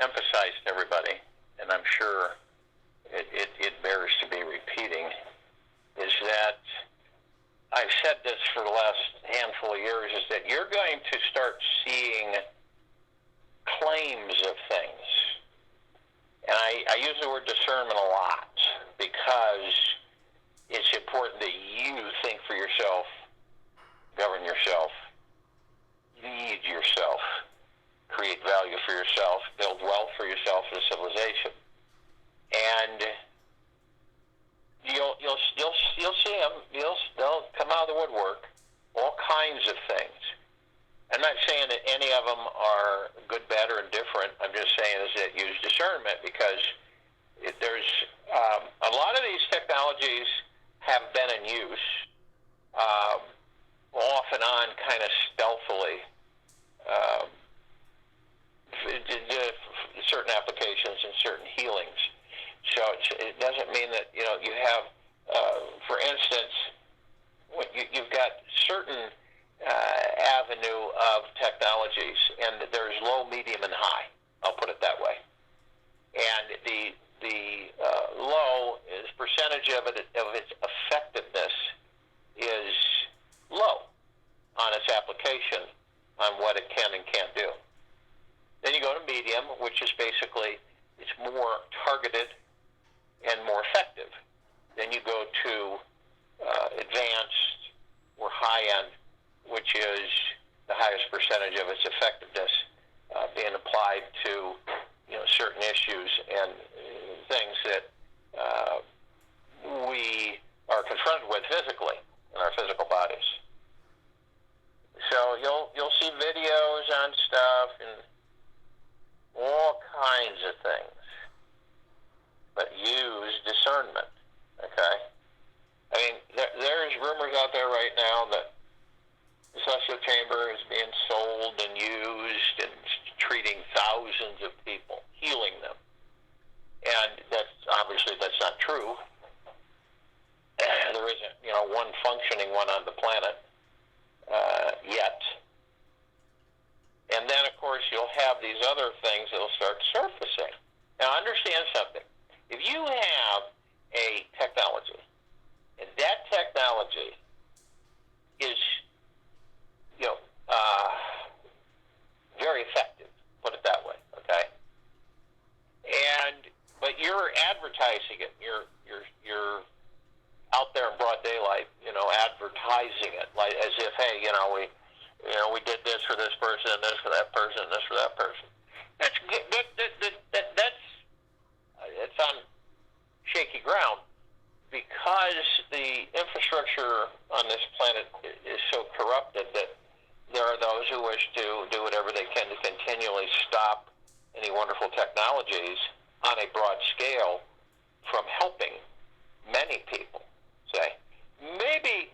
emphasize to everybody, and I'm sure it bears to be repeating, is that I've said this for the last handful of years, is that you're going to start seeing claims of things. And I use the word discernment a lot because it's important that you think for yourself, govern yourself, lead yourself, create value for yourself, build wealth for yourself as a civilization. And you'll see them. They'll come out of the woodwork, all kinds of things. I'm not saying that any of them are good, bad, or indifferent. I'm just saying is that use discernment, because there's a lot of these technologies have been in use off and on, kind of stealthily. Certain applications and certain healings. So it doesn't mean that you have, for instance, you've got certain avenue of technologies, and there's low, medium, and high. I'll put it that way. And the low is percentage of its effectiveness is low on its application on what it can and can't do. Then you go to medium, which is basically it's more targeted and more effective. Then you go to advanced or high end, which is the highest percentage of its effectiveness being applied to certain issues and things that we are confronted with physically in our physical bodies. So you'll see videos on stuff and all kinds of things, but use discernment. Okay, I mean there's rumors out there right now that the celestial chamber is being sold and used and treating thousands of people, healing them. And that's not true. There isn't, one functioning one on the planet yet. And then, of course, you'll have these other things that'll start surfacing. Now, understand something. If you have a technology, and that technology is very effective, put it that way, okay? But you're advertising it. You're out there in broad daylight, advertising it like as if, hey, we did this for this person, and this for that person, and this for that person. That's it's on shaky ground, because the infrastructure on this planet is so corrupted that there are those who wish to do whatever they can to continually stop any wonderful technologies on a broad scale from helping many people, say. Maybe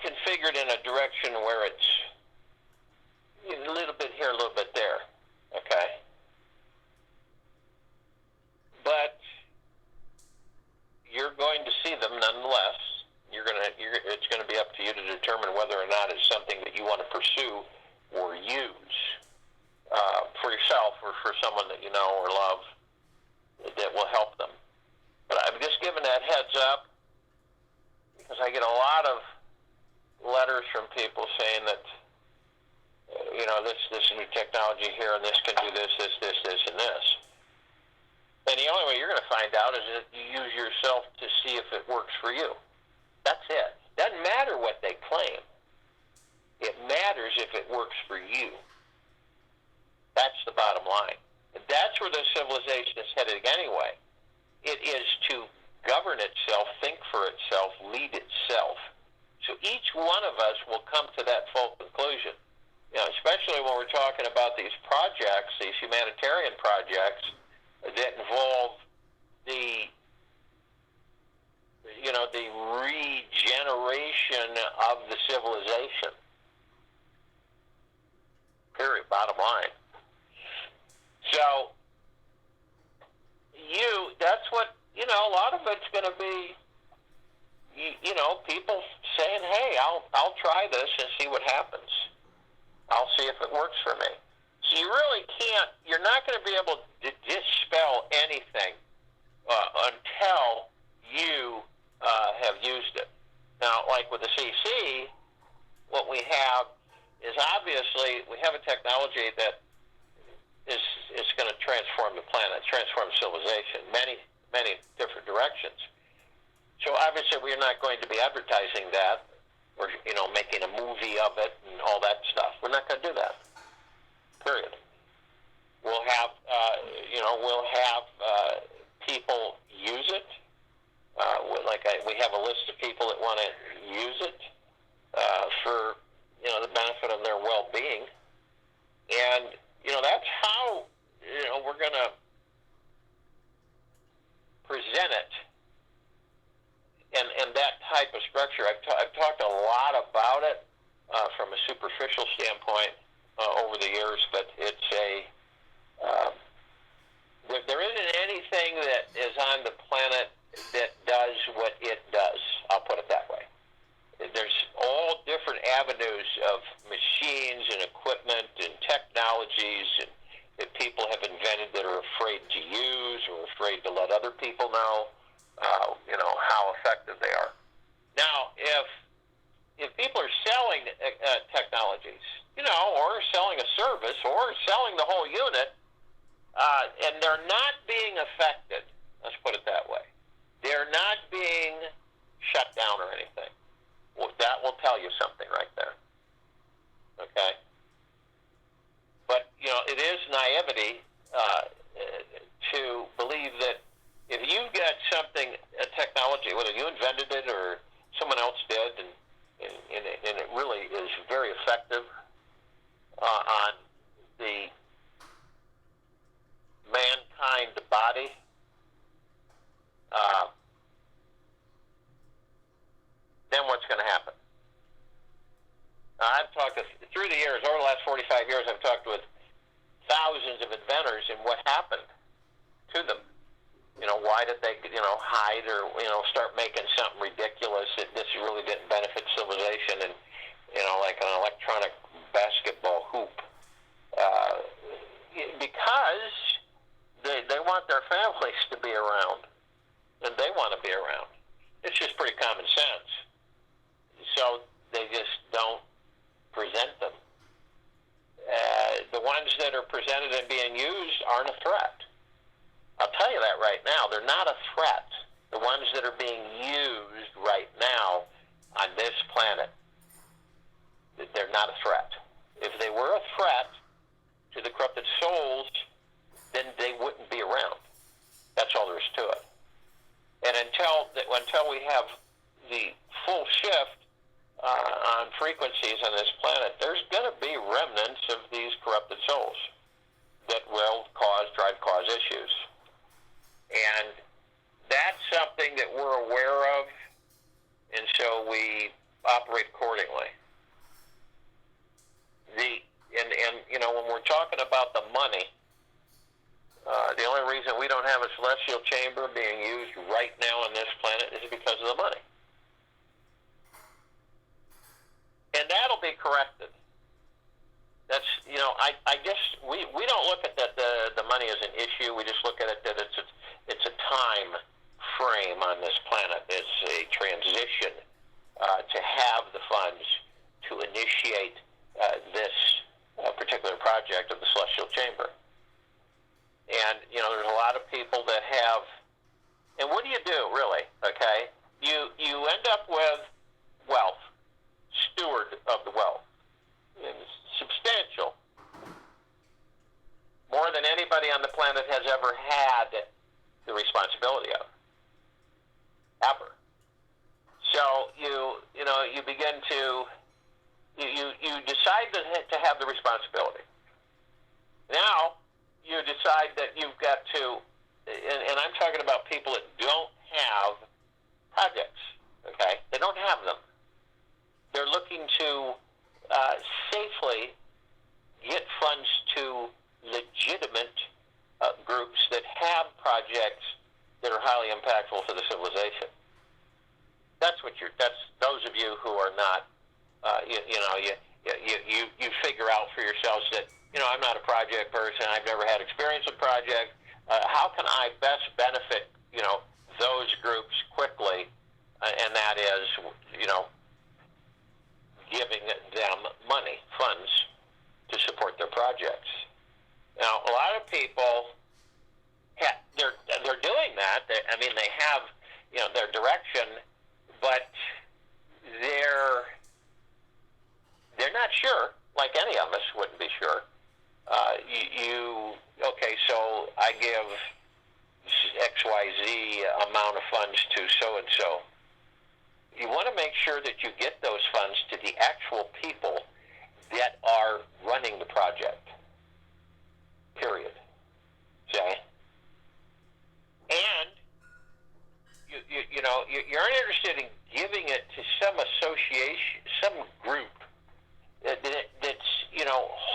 configured in a direction where it's a little bit here, a little bit there, okay? But you're going to see them nonetheless. It's going to be up to you to determine whether or not it's something that you want to pursue or use for yourself or for someone that you know or love that will help them. But I'm just giving that heads up because I get a lot of letters from people saying that this new technology here and this can do this, and this. And the only way you're going to find out is that you use yourself to see if it works for you. That's it. Doesn't matter what they claim. It matters if it works for you. That's the bottom line. And that's where the civilization is headed anyway. It is to govern itself, think for itself, lead itself. So each one of us will come to that full conclusion. Especially when we're talking about these projects, these humanitarian projects that involve the regeneration of the civilization. Period. Bottom line. So, that's what, a lot of it's going to be, people saying, hey, I'll try this and see what happens. I'll see if it works for me. So you really can't, you're not going to be able to dispel anything until you have used it. Now, like with the CC, what we have is obviously we have a technology that is going to transform the planet, transform civilization, many different directions. So obviously we're not going to be advertising that or, making a movie of it and all that stuff. We're not going to do that, period. We'll have, people use it. We have a list of people that want to use it for, the benefit of their well-being. And, that's how, we're going to present it. And that type of structure, I've talked a lot about it from a superficial standpoint over the years, but it's there isn't anything that is on the planet that does what it does. I'll put it that way. There's all different avenues of machines and equipment and technologies that people have invented that are afraid to use or afraid to let other people know, how effective they are. Now, if people are selling technologies, or selling a service or selling the whole unit, and they're not being affected, let's put it that way, they're not being shut down or anything, well, that will tell you something right there. Okay? But, it is naivety to believe that if you've got something, a technology, whether you invented it or someone else did, and it really is very effective on the mankind body, then what's going to happen? I've talked through the years, over the last 45 years, I've talked with thousands of inventors, and what happened to them. Why did they, hide or, start making something ridiculous that this really didn't benefit civilization, and, like an electronic basketball hoop? Because they want their families to be around, and they want to be around. It's just pretty common sense. So they just don't present them. The ones that are presented and being used aren't a threat. I'll tell you that right now. They're not a threat. The ones that are being used right now on this planet, they're not a threat. If they were a threat to the corrupted souls, then they wouldn't be around. That's all there is to it. And until we have the full shift on frequencies on this planet, there's going to be remnants of these corrupted souls that will cause issues. And that's something that we're aware of, and so we operate accordingly. When we're talking about the money, the only reason we don't have a celestial chamber being used right now on this planet is because of the money. And that'll be corrected. That's, I guess we don't look at that the money as an issue. We just look at it that it's a time frame on this planet. It's a transition to have the funds to initiate this particular project of the Celestial Chamber. And, there's a lot of people that have, and what do you do, really, okay? You end up with wealth, steward of the wealth. It's substantial. More than anybody on the planet has ever had the responsibility of. Ever. So you begin to, you decide to have the responsibility. Now, you decide that you've got to, and I'm talking about people that don't have projects, okay? They don't have them. They're looking to safely get funds to legitimate groups that have projects that are highly impactful to the civilization. That's those of you who are not, you figure out for yourselves that I'm not a project person. I've never had experience with projects. How can I best benefit, those groups quickly? And that is, giving them money, funds to support their projects. Now, a lot of people, they're doing that. They have, their direction, but they're not sure. Like any of us wouldn't be sure. Okay, so I give XYZ amount of funds to so-and-so. You want to make sure that you get those funds to the actual people that are running the project. Period. Okay? And you're interested in giving it to some association, some group that's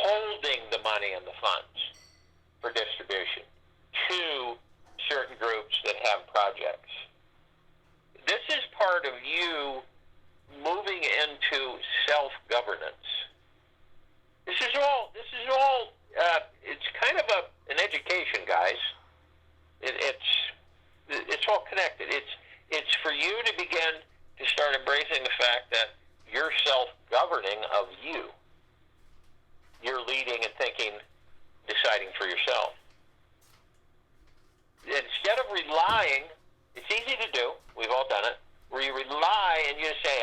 holding the money and the funds for distribution to certain groups that have projects. This is part of you moving into self-governance. This is all. It's kind of an education, guys. It's all connected. It's for you to begin to start embracing the fact that you're self-governing of you. You're leading and thinking, deciding for yourself. Instead of relying, it's easy to do. We've all done it. Where you rely and you say,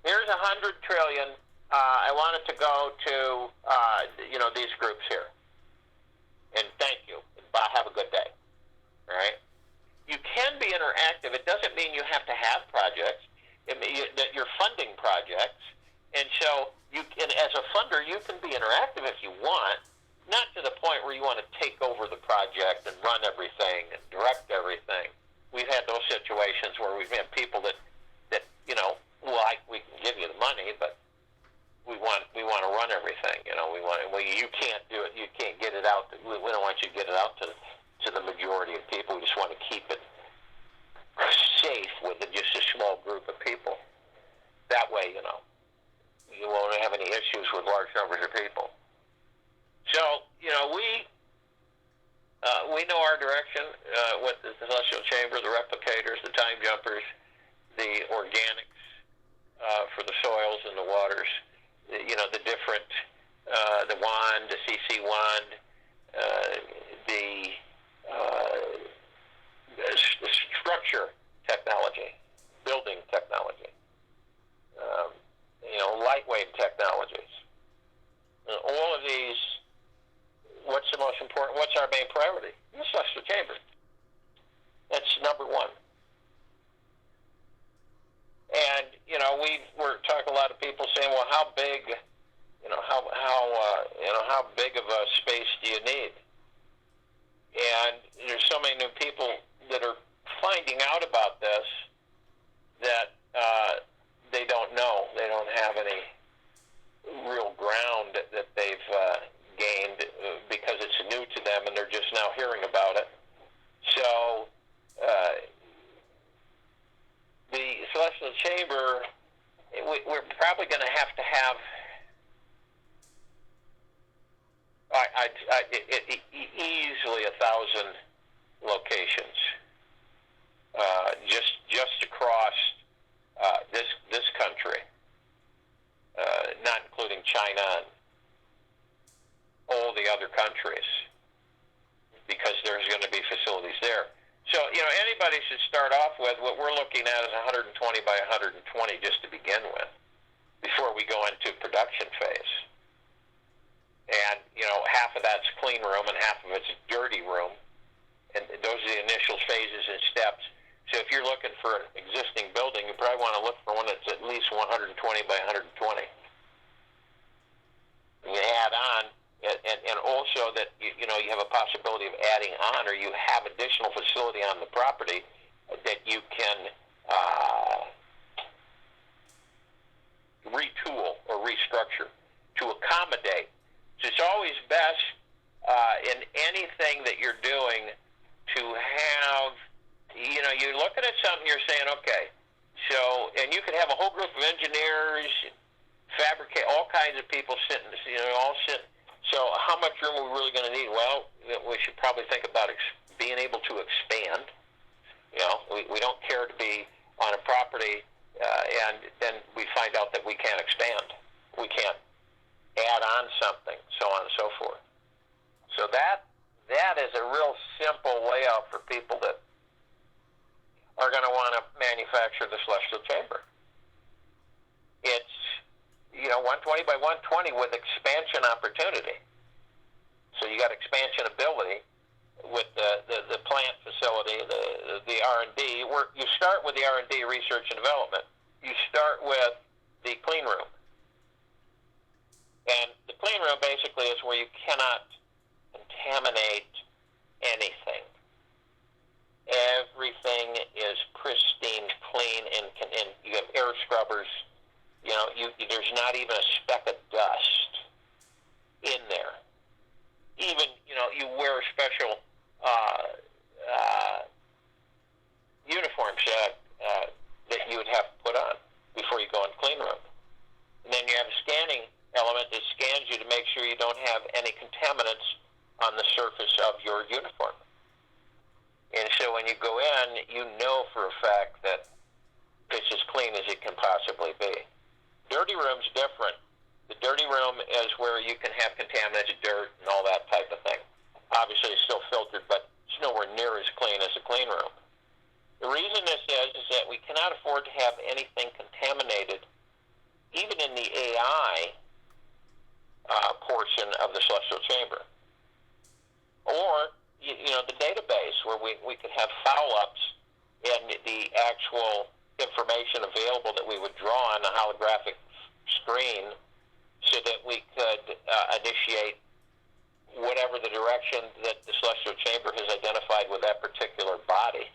here's $100 trillion. I want it to go to, these groups here. And thank you. Bye. Have a good day. All right? You can be interactive. It doesn't mean you have to have projects. It means that you're funding projects. And so, as a funder, you can be interactive if you want, not to the point where you want to take over the project and run everything and direct everything. We've had those situations where we've had people that we can give you the money, but we want to run everything. You can't do it. You can't get it out. We don't want you to get it out to the majority of people. We just want to keep it safe with just a small group of people. That way, you won't have any issues with large numbers of people. So, we know our direction with the Celestial Chamber, the replicators, the time jumpers, the organics for the soils and the waters, the different, the wand, the CC wand, the structure technology, building technology, lightweight technologies. All of these, what's the most important? What's our main priority? The Celestial Chamber. That's number one. And, we're talking a lot of people saying, well, how big, how big of a space do you need? And there's so many new people that are finding out about this that they don't know. They don't have any real ground that they've gained because it's new to them and they're just now hearing about it. So the Celestial Chamber, we're probably going to have easily 1,000 locations just across this country, not including China and all the other countries, because there's going to be facilities there. So, anybody should start off with what we're looking at is 120 by 120 just to begin with, before we go into production phase. And, half of that's clean room and half of it's dirty room. And those are the initial phases and steps. So if you're looking for an existing building, you probably want to look for one that's at least 120 by 120. You add on, and also that you have a possibility of adding on, or you have additional facility on the property that you can retool or restructure to accommodate. So it's always best in anything that you're doing to have, you're looking at something, you're saying, okay, so, and you could have a whole group of engineers, fabricate, all kinds of people sitting, So how much room are we really going to need? Well, we should probably think about being able to expand. We don't care to be on a property and then we find out that we can't expand. We can't add on something, so on and so forth. So that is a real simple layout for people that are going to want to manufacture the celestial chamber. It's 120 by 120 with expansion opportunity. So you got expansion ability with the plant facility, the R&D. You start with the R&D, research and development. You start with the clean room. And the clean room basically is where you cannot contaminate anything. Everything is pristine, clean, and you have air scrubbers. There's not even a speck of dust in there. Even, you wear special uniforms that you would have to put on before you go in the clean room. And then you have a scanning element that scans you to make sure you don't have any contaminants on the surface of your uniform. And so when you go in, you know for a fact that it's as clean as it can possibly be. Dirty room's different. The dirty room is where you can have contaminated dirt and all that type of thing. Obviously, it's still filtered, but it's nowhere near as clean as a clean room. The reason this is that we cannot afford to have anything contaminated, even in the AI portion of the celestial chamber. Or, the database where we could have foul-ups in the actual information available that we would draw on a holographic screen so that we could initiate whatever the direction that the celestial chamber has identified with that particular body.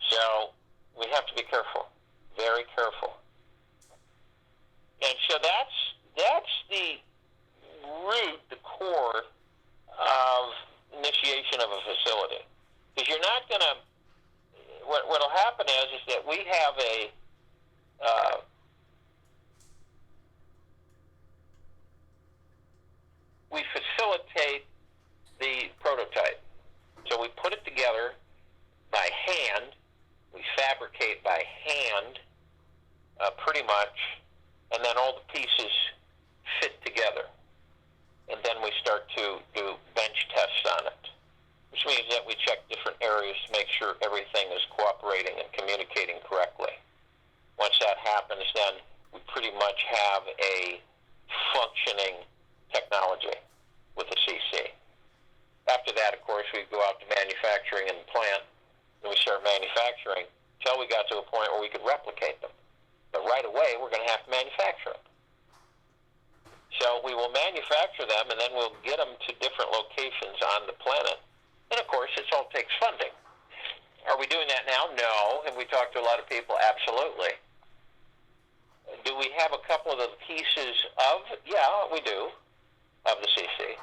So we have to be careful, very careful. And so that's the root, the core of initiation of a facility. Because you're not going to, what'll happen is that we have we facilitate the prototype. So we put it together by hand, we fabricate by hand, pretty much, and then all the pieces fit together. And then we start to do bench tests on it, which means that we check different areas to make sure everything is cooperating and communicating correctly. Once that happens, then we pretty much have a functioning technology with the CC. After that, of course, we go out to manufacturing in the plant, and we start manufacturing until we got to a point where we could replicate them. But right away, we're going to have to manufacture them. So we will manufacture them, and then we'll get them to different locations on the planet. And, of course, it all takes funding. Are we doing that now? No. Have we talked to a lot of people? Absolutely. Do we have a couple of the pieces of? Yeah, we do, of the CC.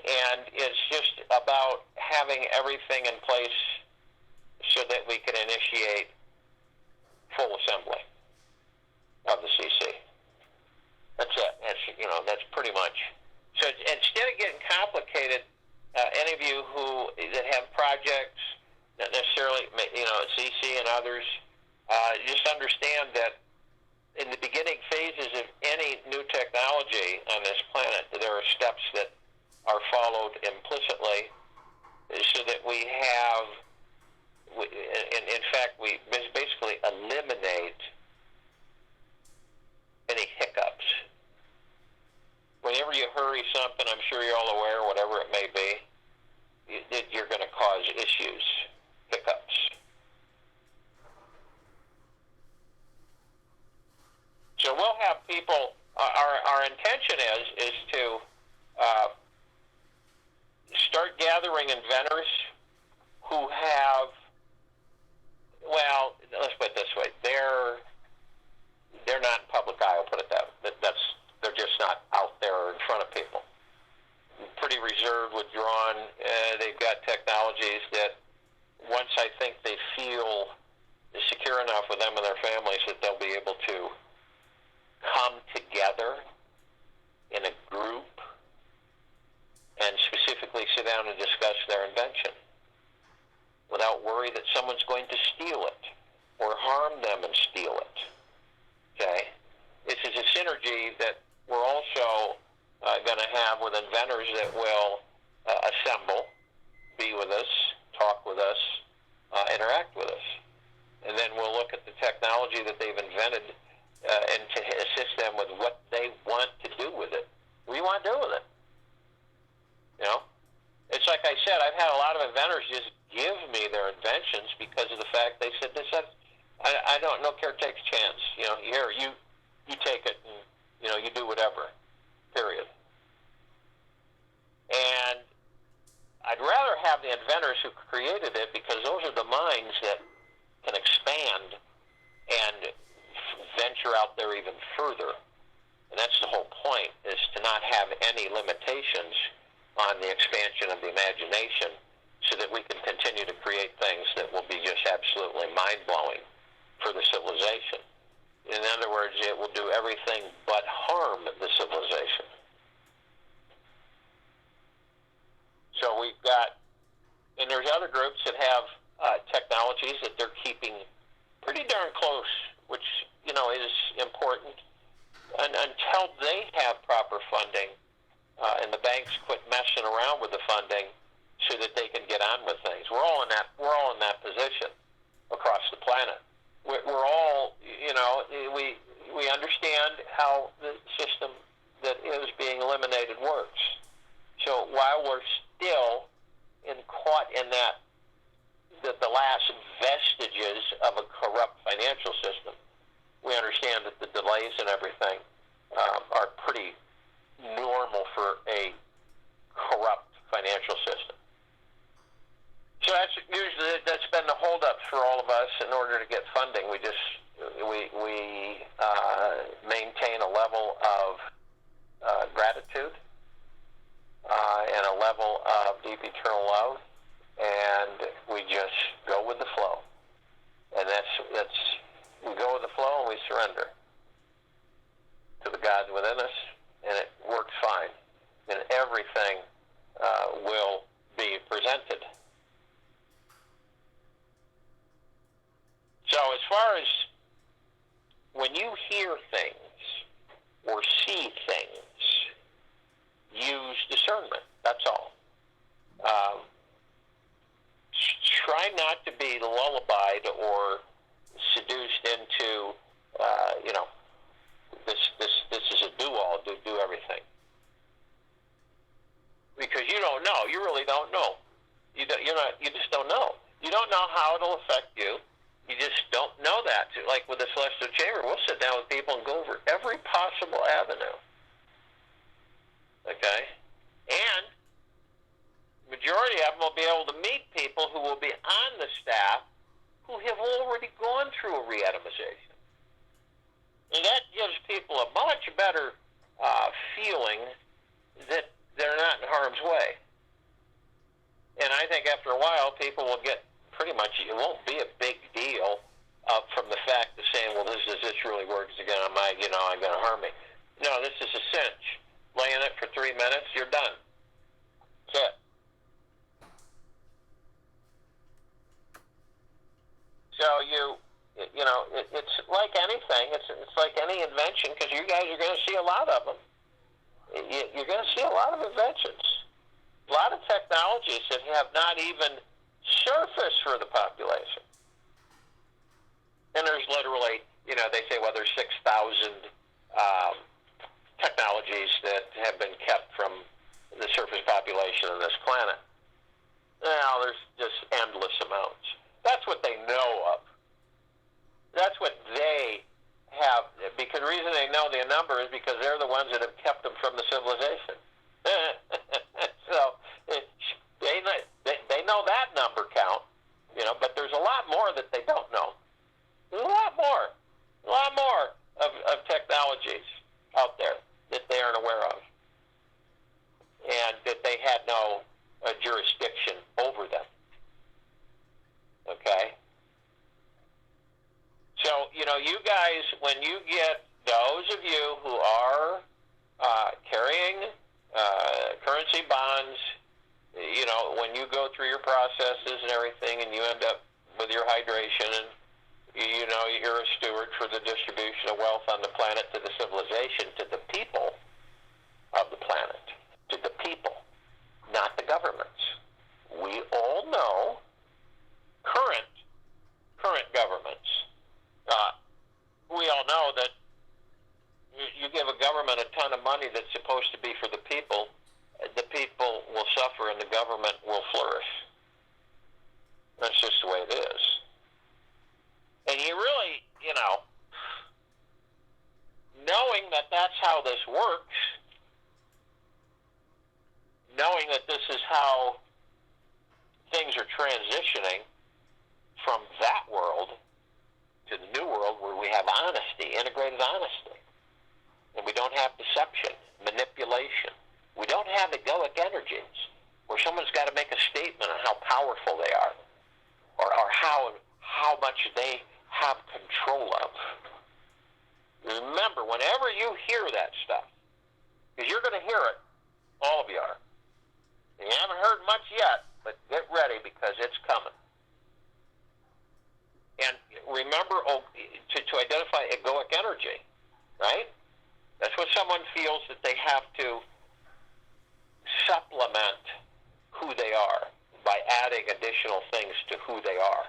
And it's just about having everything in place so that we can initiate full assembly of the CC. That's it. That's pretty much. So instead of getting complicated, any of you that have projects, not necessarily, CC and others, just understand that in the beginning phases of any new technology on this planet, there are steps that are followed implicitly so that we have, in fact, we basically eliminate any hiccups. Whenever you hurry something, I'm sure you're all aware, whatever it may be, you're going to cause issues, hiccups. So we'll have people, our intention is to start gathering inventors who have, well, let's put it this way, they're not in public eye, I'll put it that way. They're just not out there in front of people. Pretty reserved, withdrawn. They've got technologies that once I think they feel secure enough with them and their families that they'll be able to come together in a group down and discuss their invention without worry that someone's going to steal it or harm them and steal it. Okay? This is a synergy that we're also going to have with inventors that will assemble, be with us, talk with us, interact with us. And then we'll look at the technology that they've invented and to assist them with what they want to do with it. What do you want to do with it? You know? It's like I said, I've had a lot of inventors just give me their inventions because of the fact they said, I don't, no care takes chance. You know, here, you take it and, you know, you do whatever, period. And I'd rather have the inventors who created it because those are the minds that can expand and venture out there even further. And that's the whole point, is to not have any limitations on the expansion of the imagination so that we can continue to create things that will be just absolutely mind-blowing for the civilization. In other words, it will do everything but harm the civilization. So we've got, and there's other groups that have technologies that they're keeping pretty darn close, which, you know, is important. And until they have proper funding, and the banks quit messing around with the funding so that they can get on with things. We're all in that position across the planet. We're all, you know, we understand how the system that is being eliminated works. So while we're still caught in that, the last vestiges of a corrupt financial system, we understand that the delays and everything are pretty normal for a corrupt financial system. So that's been the holdup for all of us in order to get funding. We maintain a level of gratitude and a level of deep eternal love, and we just go with the flow. And that's we go with the flow and we surrender to the God within us, and it works fine. And everything will be presented. So as far as when you hear things or see things, use discernment. That's all. Try not to be lullabied or seduced into, you know, this is a do-all, do everything. Because you don't know. You really don't know. You just don't know. You don't know how it'll affect you. You just don't know that. Like with the Celestial Chamber, we'll sit down with people and go over every possible avenue. Okay? And majority of them will be able to meet people who will be on the staff who have already gone through a re-atomization. And that gives people a much better feeling that they're not in harm's way. And I think after a while, people will get pretty much, it won't be a big deal from the fact of saying, well, this really works again, I'm going to harm me. No, this is a cinch. Lay in it for 3 minutes, you're done. That's it. So you know, it's like anything. It's like any invention, because you guys are going to see a lot of them. You're going to see a lot of inventions, a lot of technologies that have not even surfaced for the population. And there's literally, you know, they say, well, there's 6,000 technologies that have been kept from the surface population of this planet. Now, there's just endless amounts. That's what they know of. That's what they have, because the reason they know their number is because they're the ones that have kept them from the civilization. So they know that number count, you know, but there's a lot more that they don't know. There's a lot more of technologies out there that they aren't aware of, and that they had no jurisdiction over them. Okay? So, you know, you guys, when you get those of you who are carrying currency bonds, you know, when you go through your processes and everything, and you end up with your hydration, and you know you're a steward for the distribution of wealth on the planet to the civilization, to the people of the planet, to the people, not the governments. We all know current governments. We all know that you give a government a ton of money that's supposed to be for the people will suffer and the government will flourish. That's just the way it is. And you really, knowing that that's how this works, knowing that this is how things are transitioning from that world to the new world where we have honesty, integrated honesty, and we don't have deception, manipulation. We don't have egoic energies where someone's got to make a statement on how powerful they are or how much they have control of. Remember, whenever you hear that stuff, because you're going to hear it, all of you are. And you haven't heard much yet, but get ready because it's coming. And remember to identify egoic energy, right? That's when someone feels that they have to supplement who they are by adding additional things to who they are.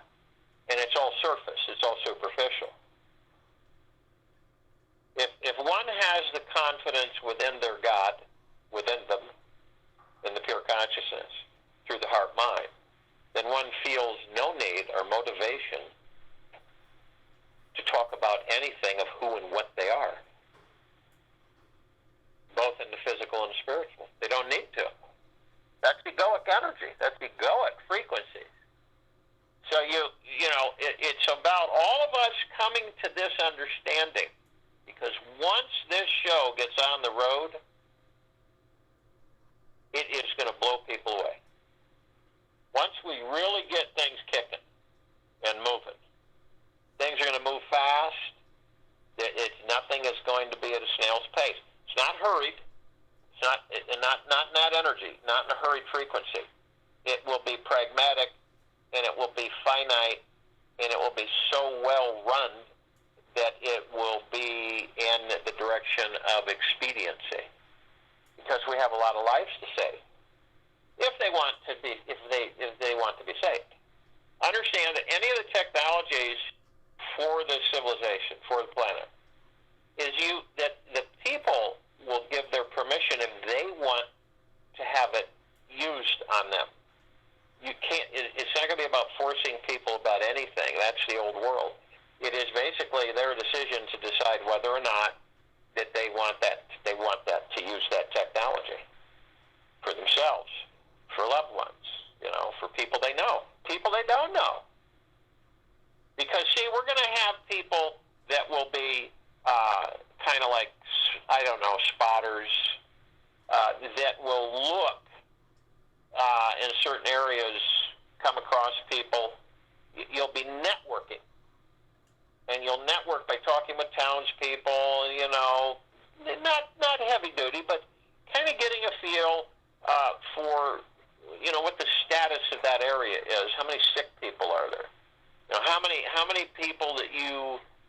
And it's all surface. It's all superficial. If one has the confidence within their God, within them, in the pure consciousness, through the heart-mind, then one feels no need or motivation to talk about anything of who and what they are, both in the physical and spiritual. They don't need to. That's egoic energy. That's egoic frequency. So it's about all of us coming to this understanding, because once this show gets on the road, it is going to blow people away. Once we really get things kicking and moving, things are going to move fast. Nothing is going to be at a snail's pace. It's not hurried. It's not in that energy, not in a hurried frequency. It will be pragmatic, and it will be finite, and it will be so well run that it will be in the direction of expediency, because we have a lot of lives to save if they want to be saved. Understand that any of the technologies for the civilization, for the planet, that the people will give their permission if they want to have it used on them. You can't. It's not going to be about forcing people about anything. That's the old world. It is basically their decision to decide whether or not that they want that to use that technology for themselves, for loved ones, for people they know, people they don't know. Because see, we're going to have people that will be kind of like, spotters that will look in certain areas, come across people. You'll be networking, and you'll network by talking with townspeople, not heavy duty, but kind of getting a feel for, what the status of that area is. How many sick people are there? How many people that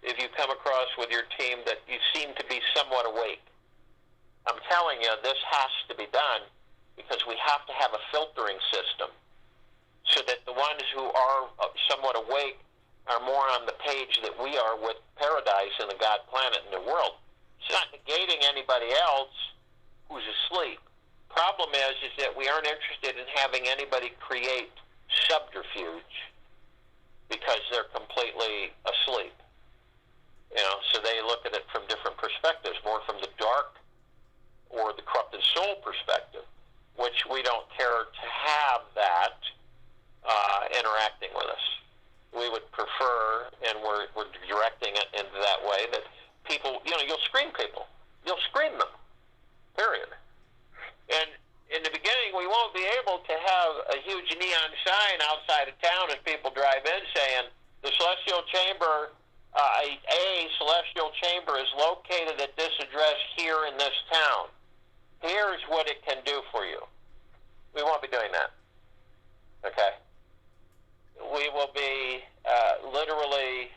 if you come across with your team that you seem to be somewhat awake? I'm telling you, this has to be done, because we have to have a filtering system so that the ones who are somewhat awake are more on the page that we are with paradise and the God planet and the world. It's not negating anybody else who's asleep. Problem is that we aren't interested in having anybody create subterfuge because they're completely asleep. So they look at it from different perspectives, more from the dark or the corrupted soul perspective, which we don't care to have that interacting with us. We would prefer, and we're directing it into that way, that people, you'll screen people. You'll screen them, period. And in the beginning, we won't be able to have a huge neon sign outside of town as people drive in saying, the celestial chamber, a celestial chamber is located at this address here in this town. Here's what it can do for you. We won't be doing that. literally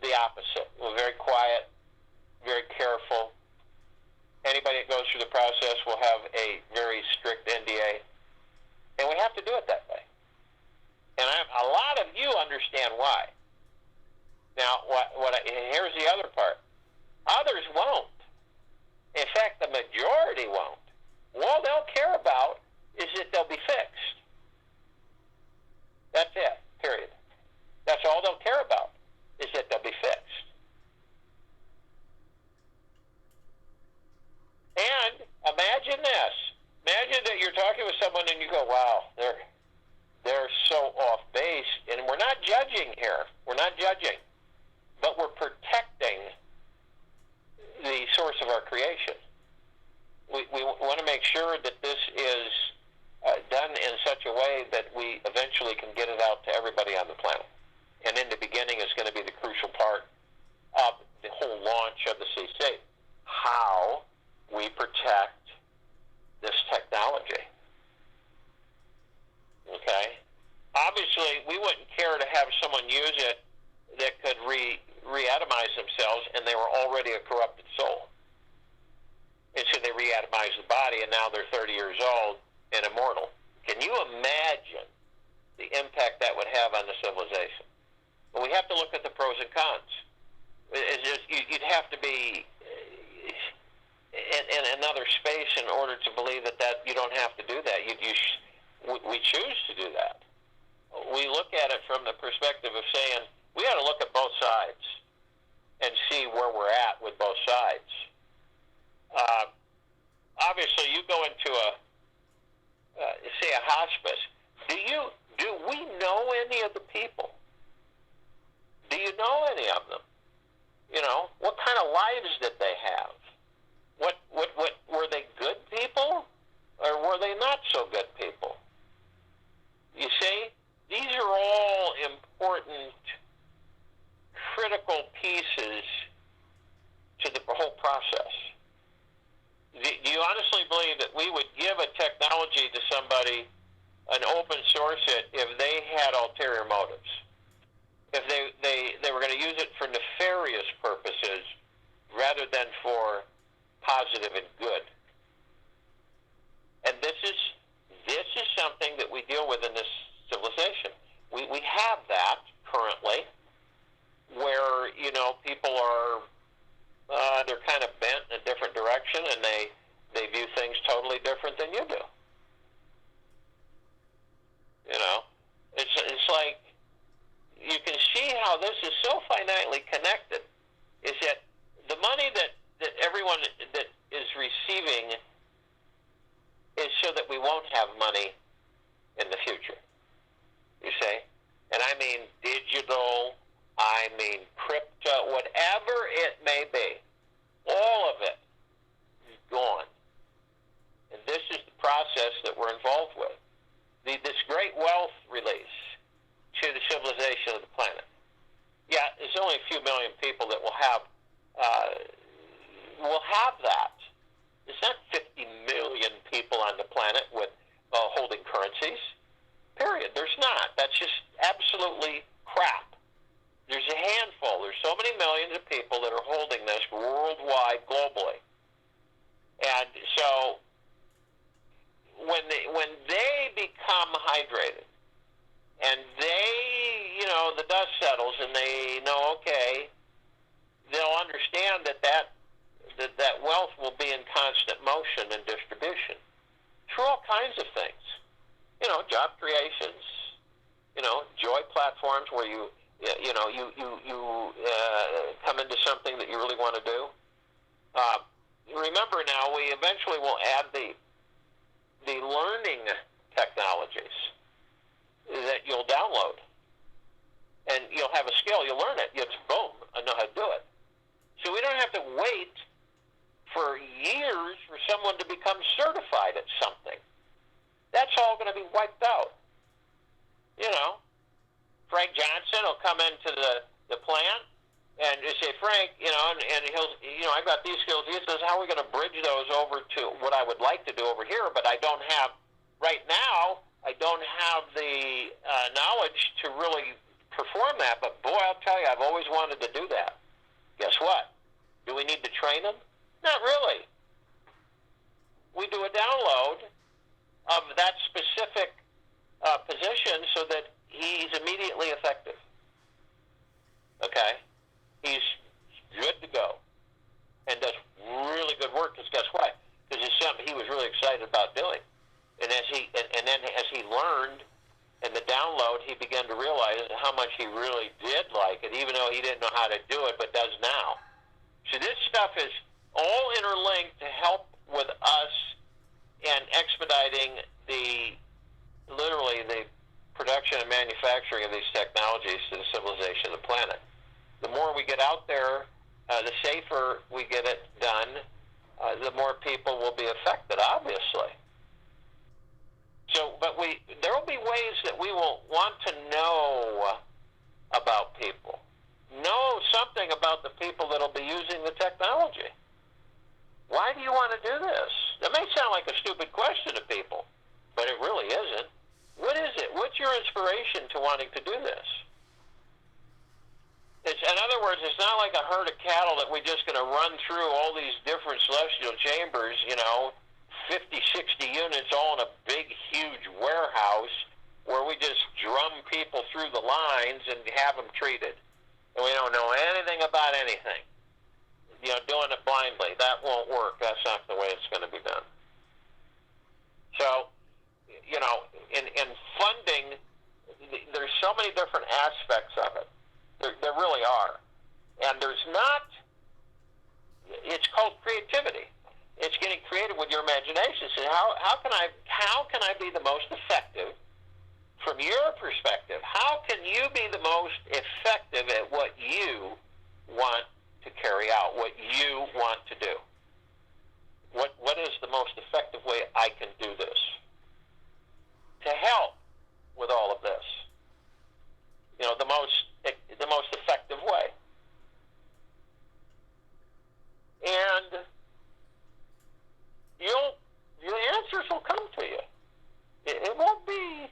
the opposite. We're very quiet, very careful. Anybody that goes through the process will have a very strict NDA, and we have to do it that way. And a lot of you understand why. Now, here's the other part. Others won't. In fact, the majority won't. All they'll care about is that they'll be fixed. That's it, period. That's all they'll care about, is that they'll be fixed. And imagine this. Imagine that you're talking with someone and you go, wow, they're so off base. And we're not judging here. We're not judging. But we're protecting the source of our creation. We want to make sure that this is done in such a way that we eventually can get it out to everybody on the planet. And in the beginning is going to be the crucial part of the whole launch of the CC. How we protect this technology. Okay? Obviously, we wouldn't care to have someone use it that could re-atomize themselves and they were already a corrupted soul. And so they re-atomize the body and now they're 30 years old and immortal. Can you imagine the impact that would have on the civilization? Well, we have to look at the pros and cons. You'd have to be in another space in order to believe that you don't have to do that. We choose to do that. We look at it from the perspective of saying, we got to look at both sides and see where we're at with both sides. Obviously, you go into say a hospice. Do we know any of the people? Do you know any of them? You know, what kind of lives did they have? What were they good people, or were they not so good people? You see, these are all important, critical pieces to the whole process. Do you honestly believe that we would give a technology to somebody, an open source it, if they had ulterior motives? If they were going to use it for nefarious purposes rather than for positive and good? And this is something that we deal with in this civilization. We have that currently, where people are they're kind of bent in a different direction, and they view things totally different than you do. It's like you can see how this is so finitely connected. Is that the money that everyone that is receiving is so that we won't have money in the future. You see? And I mean digital, I mean crypto, whatever it may be. All of it is gone. And this is the process that we're involved with. This great wealth release to the civilization of the planet. Yeah, there's only a few million people that will have that. There's not 50 million people on the planet with holding currencies. Period. There's not. That's just absolutely crap. There's a handful. There's so many millions of people that are holding this worldwide, globally. And so when they become hydrated and the dust settles and they know, okay, they'll understand that wealth will be in constant motion and distribution through all kinds of things. Job creations, joy platforms where you come into something that you really want to do. Remember now, we eventually will add the learning technologies that you'll download. And you'll have a skill, you'll learn it. It's boom, I know how to do it. So we don't have to wait for years for someone to become certified at something. That's all going to be wiped out. Frank Johnson will come into the plant and you say, Frank, and he'll, I've got these skills. He says, how are we going to bridge those over to what I would like to do over here? But I don't have, right now, I don't have the knowledge to really perform that, but boy, I'll tell you, I've always wanted to do that. Guess what? Do we need to train them? Not really. We do a download of that specific position so that he's immediately effective. Okay? He's good to go and does really good work, because guess what? Because it's something he was really excited about doing. And then as he learned in the download, he began to realize how much he really did like it, even though he didn't know how to do it, but does now. So this stuff is all interlinked to help with us and expediting literally the production and manufacturing of these technologies to the civilization of the planet. The more we get out there, the safer we get it done, the more people will be affected, obviously. So, but there will be ways that we will want to know about people. Know something about the people that will be using the technology. Why do you want to do this? That may sound like a stupid question to people, but it really isn't. What is it? What's your inspiration to wanting to do this? In other words, it's not like a herd of cattle that we're just going to run through all these different celestial chambers, 50, 60 units all in a big, huge warehouse where we just drum people through the lines and have them treated. And we don't know anything about anything. Doing it blindly, that won't work. That's not the way it's going to be done. So, in funding, there's so many different aspects of it. There really are. And it's called creativity. It's getting creative with your imagination. So how can I be the most effective from your perspective? How can you be the most effective at what you want to carry out, what you want to do? What is the most effective way I can do this to help with all of this? The most effective way. And your answers will come to you. It won't be.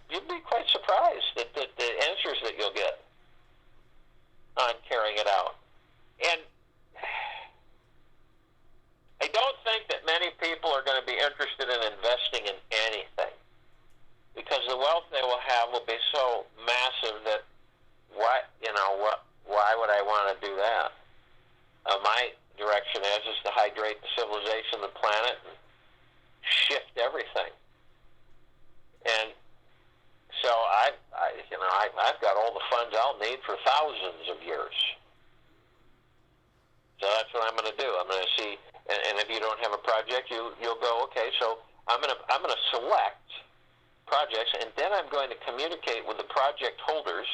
You'll be quite surprised at the answers that you'll get on carrying it out. And I don't think that many people are going to be interested in investing in anything, because the wealth they will have will be so massive that why would I want to do that? My direction is to hydrate the civilization of the planet and shift everything. And so I've got all the funds I'll need for thousands of years. So that's what I'm going to do. I'm going to see, and if you don't have a project, you'll go, okay. So I'm going to select projects, and then I'm going to communicate with the project holders,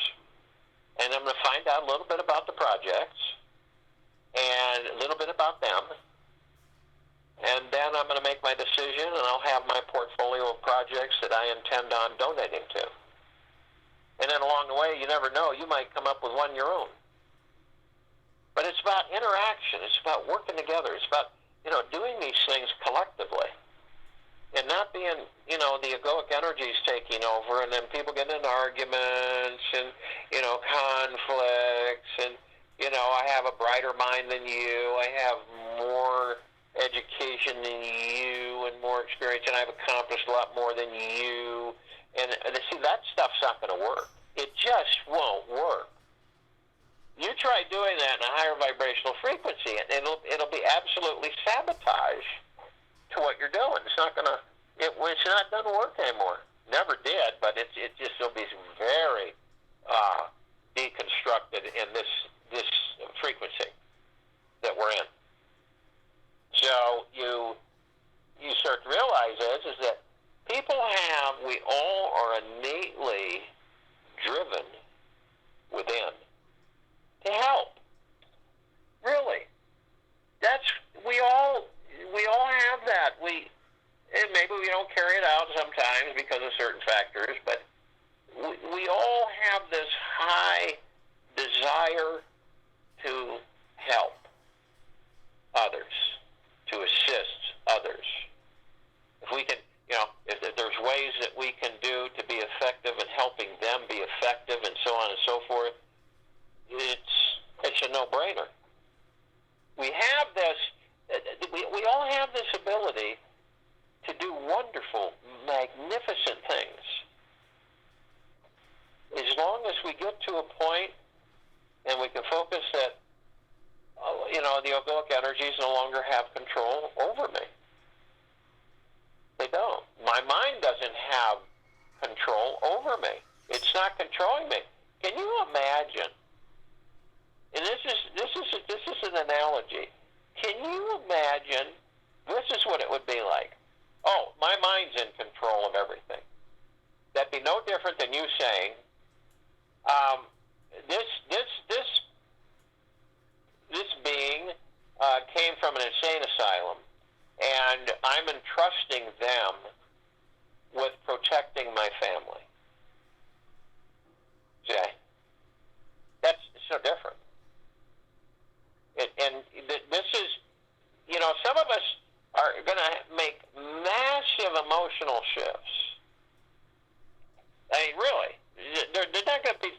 and I'm going to find out a little bit about the projects and a little bit about them, and then I'm going to make my decision, and I'll have my portfolio of projects that I intend on donating to. And then along the way, you never know, you might come up with one your own. But it's about interaction. It's about working together. It's about, doing these things collectively. And not being, the egoic energies taking over, and then people get into arguments and, conflicts, and, I have a brighter mind than you, I have more education than you, and more experience, and I've accomplished a lot more than you. And see, that stuff's not going to work. It just won't work. You try doing that in a higher vibrational frequency, and it'll be absolutely sabotage to what you're doing. It's not going to work anymore. Never did, but it'll be very deconstructed in this frequency that we're in. So you start to realize is that we all are innately driven within to help. Really. We all have that. And maybe we don't carry it out sometimes because of certain factors, but we all have this high desire to help others, to assist others. If we can, if there's ways that we can do to be effective in helping egoic energies no longer have control over me. They don't. My mind doesn't have control over me. It's not controlling me. Can you imagine? And this is an analogy. Can you imagine? This is what it would be like. Oh, my mind's in control of everything. That'd be no different than you saying, this being came from an insane asylum, and I'm entrusting them with protecting my family. Okay? That's so different. This is, some of us are going to make massive emotional shifts. I mean, really, they're not going to be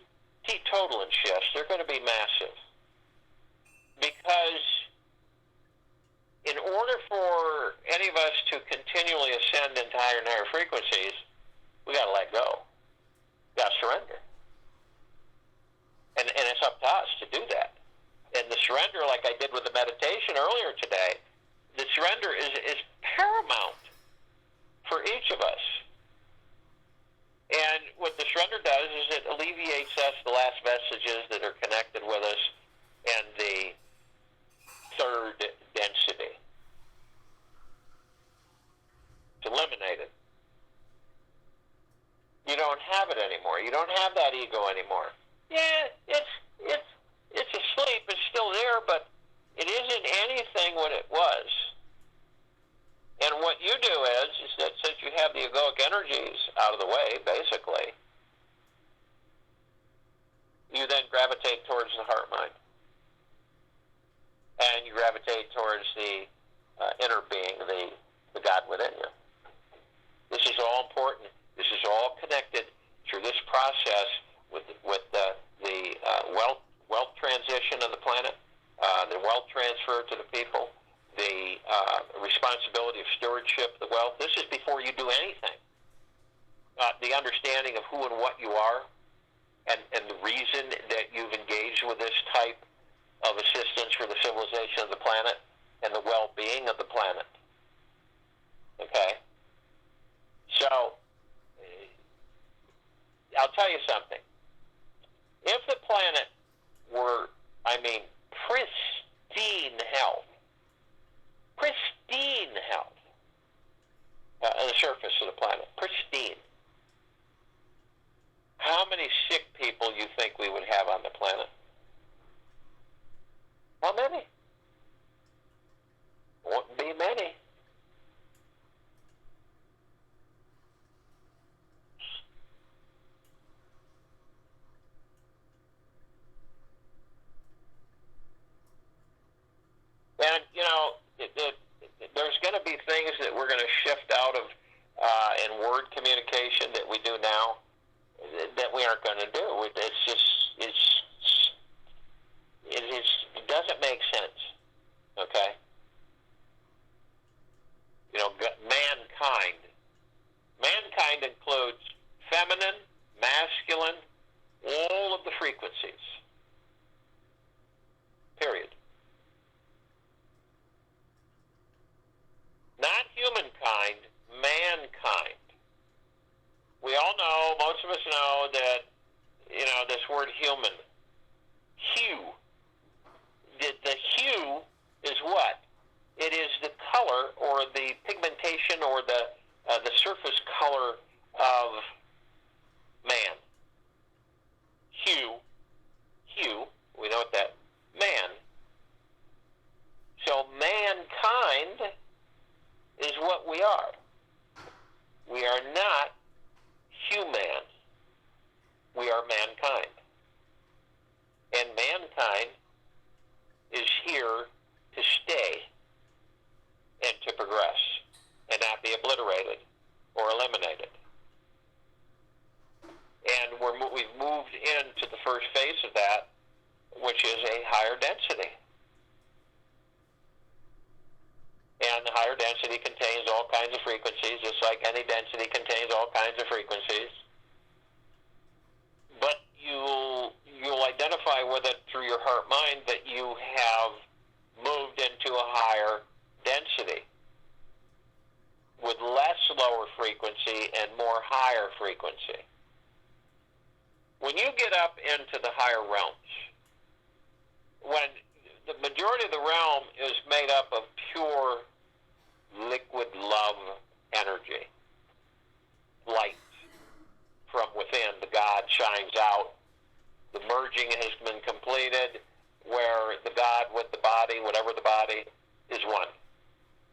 teetotaling shifts. They're going to be massive. Because in order for any of us to continually ascend into higher and higher frequencies, we got to let go. We got to surrender. And it's up to us to do that. And the surrender, like I did with the meditation earlier today, the surrender is paramount for each of us. And what the surrender does is it alleviates us the last vestiges that are connected with us and the third density. It's eliminated. You don't have it anymore. You don't have that ego anymore. Yeah, it's asleep. It's still there, but it isn't anything what it was. And what you do is that since you have the egoic energies out of the way, basically, you then gravitate towards the heart mind. And you gravitate towards the inner being, the God within you. This is all important. This is all connected through this process with the wealth transition of the planet, the wealth transfer to the people, the responsibility of stewardship of the wealth. This is before you do anything. The understanding of who and what you are, and the reason that you've engaged with this type of assistance for the civilization of the planet and the well-being of the planet. Okay? So, I'll tell you something. If the planet were, pristine health on the surface of the planet, pristine, how many sick people you think we would have on the planet? How many? Wouldn't be many. And, there's going to be things that we're going to shift out of in word communication that we do now that we aren't going to do. It doesn't make sense. Okay? Mankind. Mankind includes feminine, masculine, all of the frequencies. Period. Not humankind, mankind. We all know, most of us know that, this word human, hue. The hue is what? It is the color or the pigmentation or the surface color of man. Hue, we know what that, man. So mankind is what we are. We are not human. We are mankind. And mankind is here to stay and to progress and not be obliterated or eliminated. And we've moved into the first phase of that, which is a higher density. And the higher density contains all kinds of frequencies, just like any density contains all kinds of frequencies. But you'll identify with it through your heart mind that you have moved frequency and more higher frequency. When you get up into the higher realms, when the majority of the realm is made up of pure liquid love energy, light from within, the God shines out. The merging has been completed, where the God with the body, whatever the body, is one.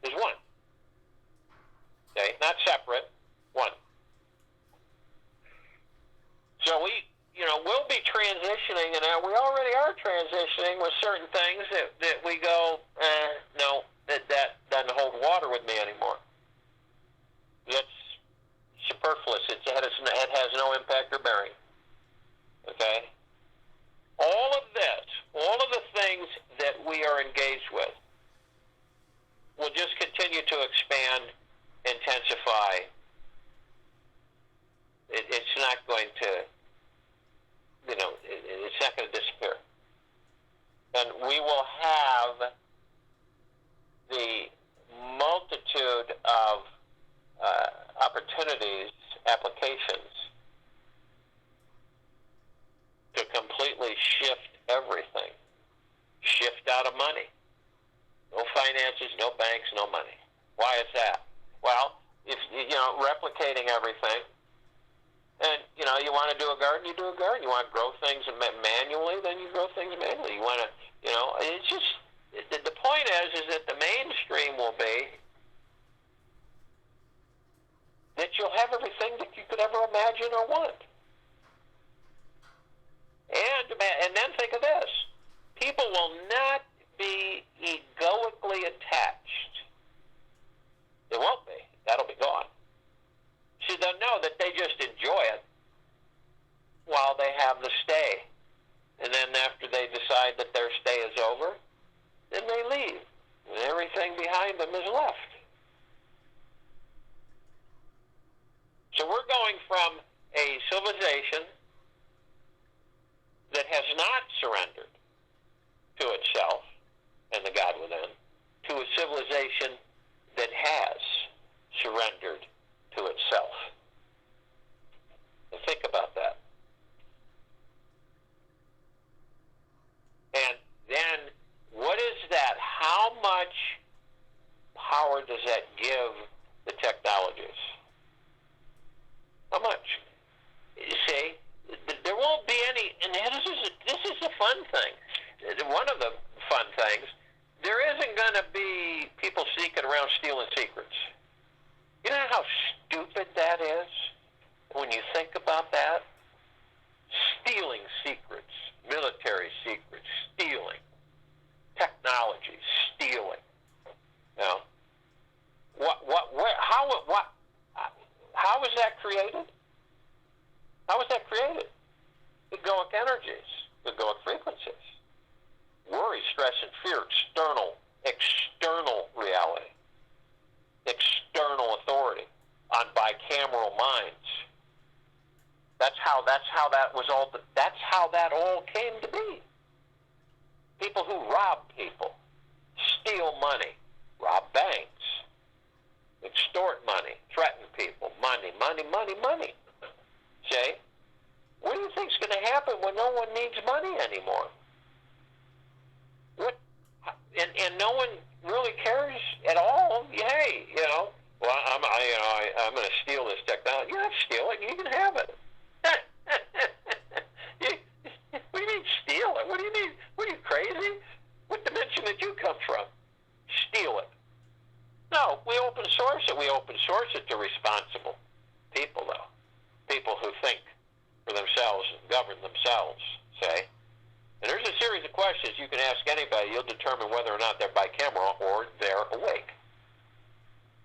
Is one. Okay? Not separate, one. So we'll be transitioning, and we already are transitioning with certain things that we go, no, that doesn't hold water with me anymore. It's superfluous. It has no impact or bearing. Okay? All of this, all of the things that we are engaged with will just continue to expand, intensify. It's not going to, it's not going to disappear. And we will have the multitude of opportunities, applications, to completely shift everything. Shift out of money. No finances, no banks, no money. Why is that? Well, if replicating everything, and you want to do a garden, you do a garden. You want to grow things manually, then you grow things manually. You want to, it's just, the point is that the mainstream will be that you'll have everything that you could ever imagine or want. And then think of this. People will not be egoically attached. They won't be. That'll be gone. See, they'll know that they just enjoy it while they have the stay. And then after they decide that their stay is over, then they leave. And everything behind them is left. So we're going from a civilization that has not surrendered to itself and the God within, to a civilization that has surrendered to itself. And think about that. And then, what is that? How much power does that give the technologies? How much? You see, there won't be any, and this is the fun thing. One of the fun things, there isn't going to be people sneaking around stealing secrets. You know how stupid that is when you think about that? Stealing secrets, military secrets, stealing, technology, stealing. How was that created? How was that created? Egoic energies, egoic frequencies. Worry, stress, and fear, external reality, external authority on bicameral minds. That's how that was all. That's how that all came to be. People who rob people, steal money, rob banks, extort money, threaten people, money. See? What do you think's going to happen when no one needs money anymore? And no one really cares at all. Hey, well, I'm going to steal this technology. You don't have to steal it. You can have it. What do you mean steal it? What do you mean? What are you, crazy? What dimension did you come from? Steal it. No, we open source it. We open source it to responsible people, though. People who think for themselves and govern themselves, say. And there's a series of questions you can ask anybody. You'll determine whether or not they're bicameral or they're awake.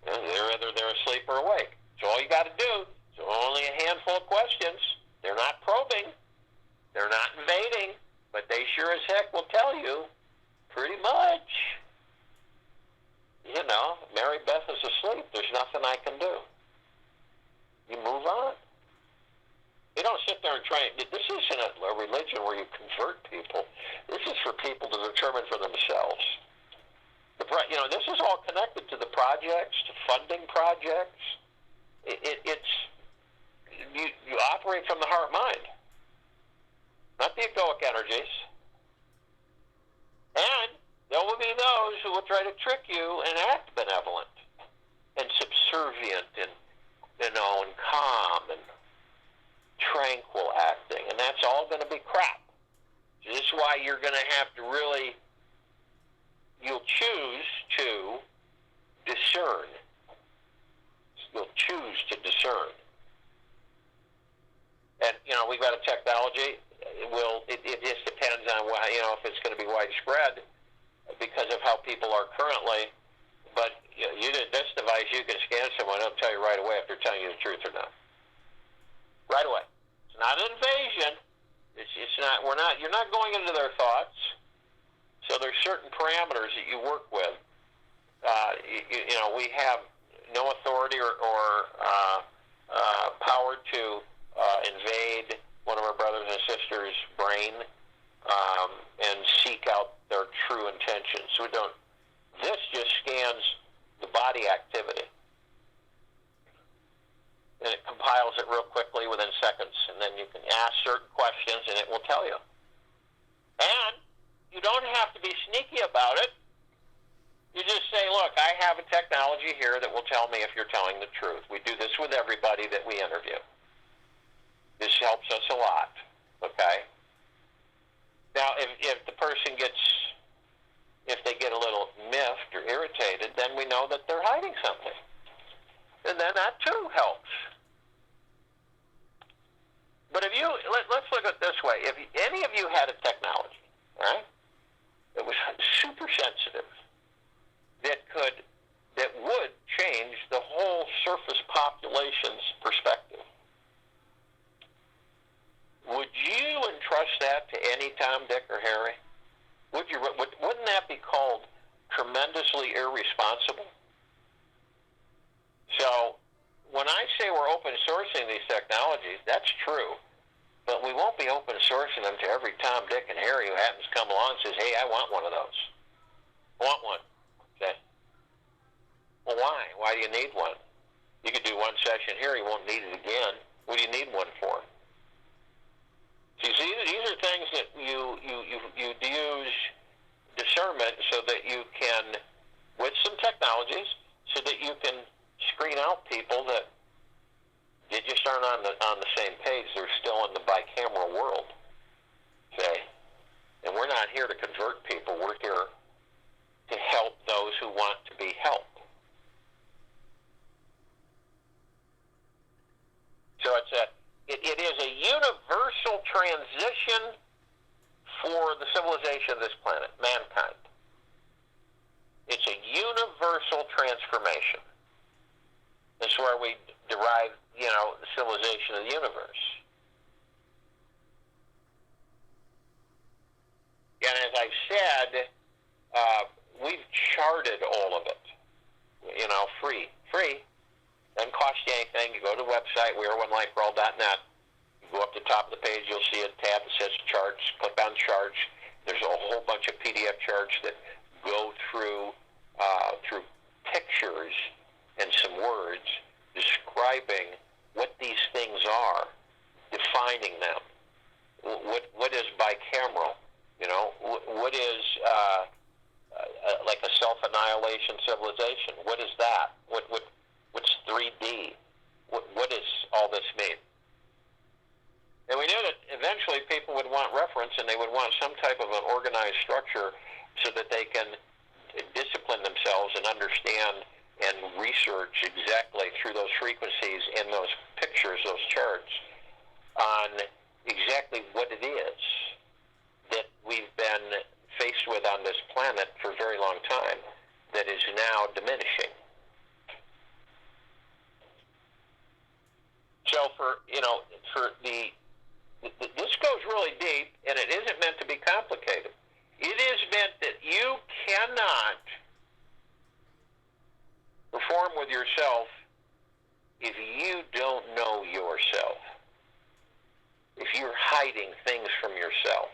Either they're asleep or awake. So all you got to do is only a handful of questions. They're not probing. They're not invading. But they sure as heck will tell you pretty much. Mary Beth is asleep. There's nothing I can do. You move on. You don't sit there and try. This isn't a religion where you convert people. This is for people to determine for themselves. This is all connected to the projects, to funding projects, it's you operate from the heart mind, not the egoic energies. And there will be those who will try to trick you and act benevolent and subservient and, and calm and tranquil acting. And that's all going to be crap. So this is why you're going to have to really, you'll choose to discern. You'll choose to discern. And, we've got a technology. It just depends on, if it's going to be widespread because of how people are currently. But this device, you can scan someone, it'll tell you right away if they're telling you the truth or not. Right away. It's not an invasion. It's not. You're not going into their thoughts. So there's certain parameters that you work with. We have no authority or power to invade one of our brothers and sisters' brain and seek out their true intentions. We don't. This just scans the body activity, and it compiles it real quickly within seconds, and then you can ask certain questions, and it will tell you. And you don't have to be sneaky about it. You just say, look, I have a technology here that will tell me if you're telling the truth. We do this with everybody that we interview. This helps us a lot, okay? Now, if the person if they get a little miffed or irritated, then we know that they're hiding something. And then that too helps. But let's look at it this way. If any of you had a technology, right, that was super sensitive, that would change the whole surface population's perspective, would you entrust that to any Tom, Dick, or Harry? Wouldn't that be called tremendously irresponsible? So when I say we're open sourcing these technologies, that's true. But we won't be open sourcing them to every Tom, Dick, and Harry who happens to come along and says, hey, I want one of those. I want one. Okay. Well, why? Why do you need one? You could do one session here, you won't need it again. What do you need one for? So you see, these are things that you use discernment so that you can, with some technologies, so that you can screen out people that they just aren't on the same page. They're still in the bicameral world. Okay? And we're not here to convert people. We're here to help those who want to be helped. So it is a universal transition for the civilization of this planet, mankind. It's a universal transformation. That's where we derive, the civilization of the universe. And as I've said, we've charted all of it, free. Doesn't cost you anything. You go to the website, weareonelightworld.net. You go up to the top of the page, you'll see a tab that says charts. Click on charts. There's a whole bunch of PDF charts that go through pictures and some words describing what these things are, defining them. What is bicameral? What is like a self-annihilation civilization? What is that? What's 3D? What does all this mean? And we knew that eventually people would want reference, and they would want some type of an organized structure so that they can discipline themselves and understand and research exactly through those frequencies and those pictures, those charts, on exactly what it is that we've been faced with on this planet for a very long time that is now diminishing. So this goes really deep, and it isn't meant to be complicated. It is meant that you cannot perform with yourself if you don't know yourself. If you're hiding things from yourself.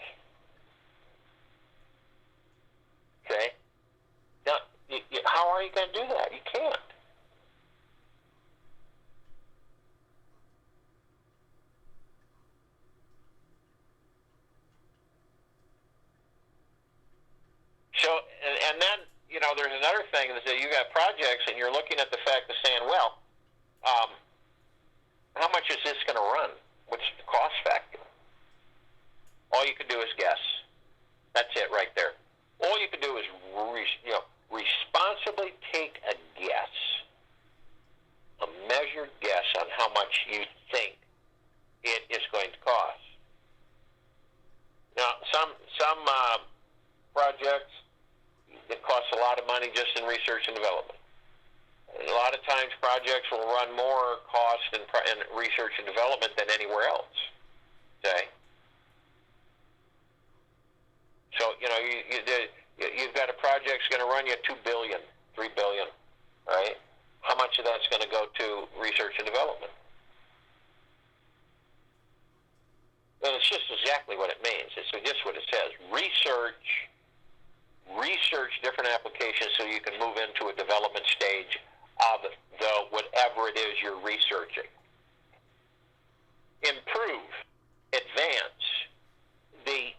Okay? Now, how are you going to do that? You can't. and you're looking at the fact of saying, well, how much is this going to run? What's the cost factor? All you can do is guess. That's it right there. All you can do is responsibly take a guess, a measured guess on how much you think it is going to cost. Now, some projects, it costs a lot of money just in research and development. A lot of times projects will run more cost in research and development than anywhere else. Okay? So, you've got a project that's going to run you $2 billion, $3 billion, right? How much of that's going to go to research and development? Well, it's just exactly what it means. It's just what it says. Research different applications so you can move into a development stage of whatever it is you're researching. Improve, advance the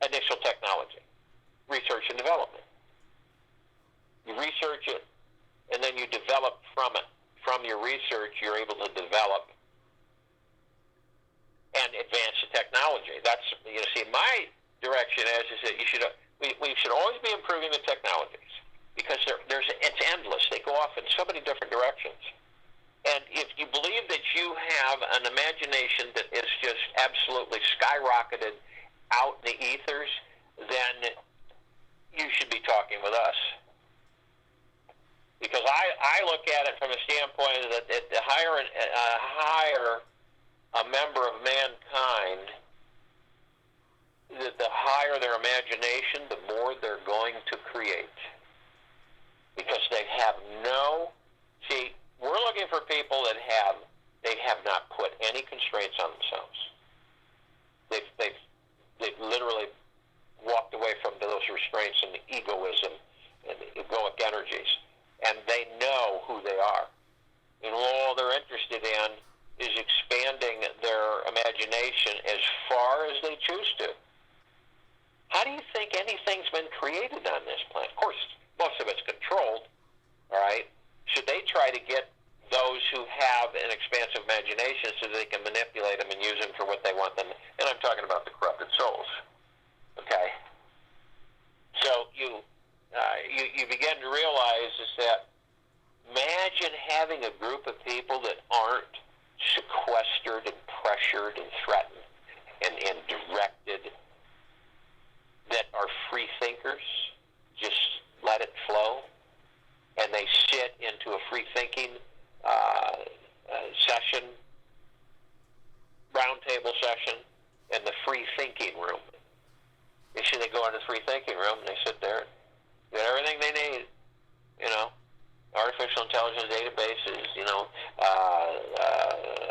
initial technology, research and development. You research it, and then you develop from it. From your research, you're able to develop and advance the technology. That's, my direction is that we should always be improving the technologies, because it's endless. They go off in so many different directions. And if you believe that you have an imagination that is just absolutely skyrocketed out in the ethers, then you should be talking with us. Because I look at it from a standpoint that the higher a member of mankind, that the higher their imagination, the more they're going to create. Because they have we're looking for people that have not put any constraints on themselves. They've literally walked away from those restraints and the egoism and the egoic energies, and they know who they are. And all they're interested in is expanding their imagination as far as they choose to. How do you think anything's been created on this planet? Of course, most of it's controlled, all right? Should they try to get those who have an expansive imagination so they can manipulate them and use them for what they want them? And I'm talking about the corrupted souls, okay? So you begin to realize is that imagine having a group of people that aren't sequestered and pressured and threatened and directed, that are free thinkers, just let it flow, and they sit into a free thinking session, roundtable session, in the free thinking room. You see, they go into the free thinking room and they sit there, get everything they need, artificial intelligence databases,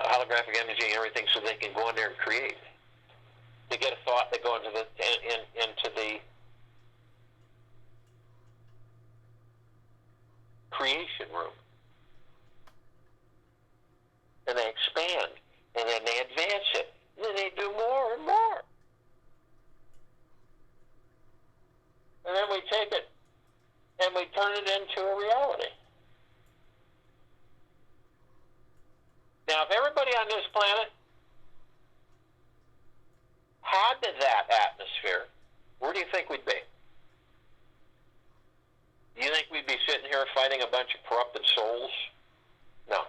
holographic imaging, everything, so they can go in there and create. They get a thought, they go into the creation room, and they expand, and then they advance it, and then they do more and more. And then we take it and we turn it into a reality. Now, if everybody on this planet had that atmosphere, where do you think we'd be? Do you think we'd be sitting here fighting a bunch of corrupted souls? No.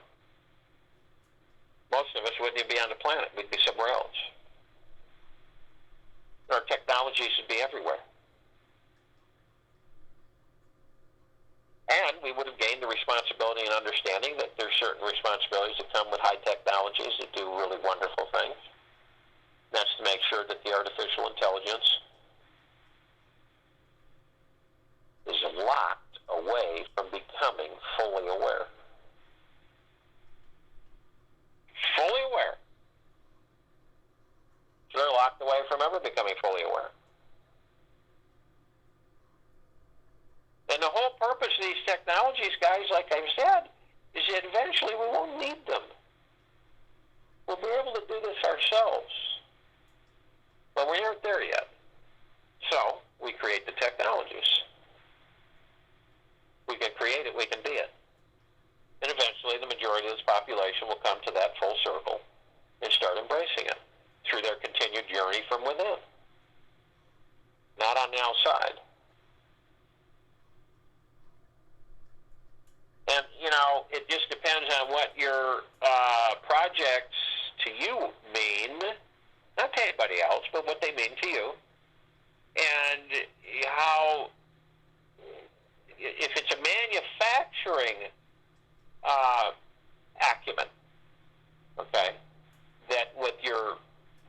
Most of us wouldn't even be on the planet. We'd be somewhere else. Our technologies would be everywhere. And we would have gained the responsibility and understanding that there's certain responsibilities that come with high technologies that do really wonderful things. That's to make sure that the artificial intelligence is locked away from becoming fully aware. Fully aware. So they're locked away from ever becoming fully aware. And the whole purpose of these technologies, guys, like I've said, is that eventually we won't need them. We'll be able to do this ourselves. But we aren't there yet. So we create the technologies. We can create it, we can be it. majority of this population will come to that full circle and start embracing it through their continued journey from within, not on the outside. And, it just depends on what your projects to you mean, not to anybody else, but what they mean to you, and how, if it's a manufacturing acumen, okay, that with your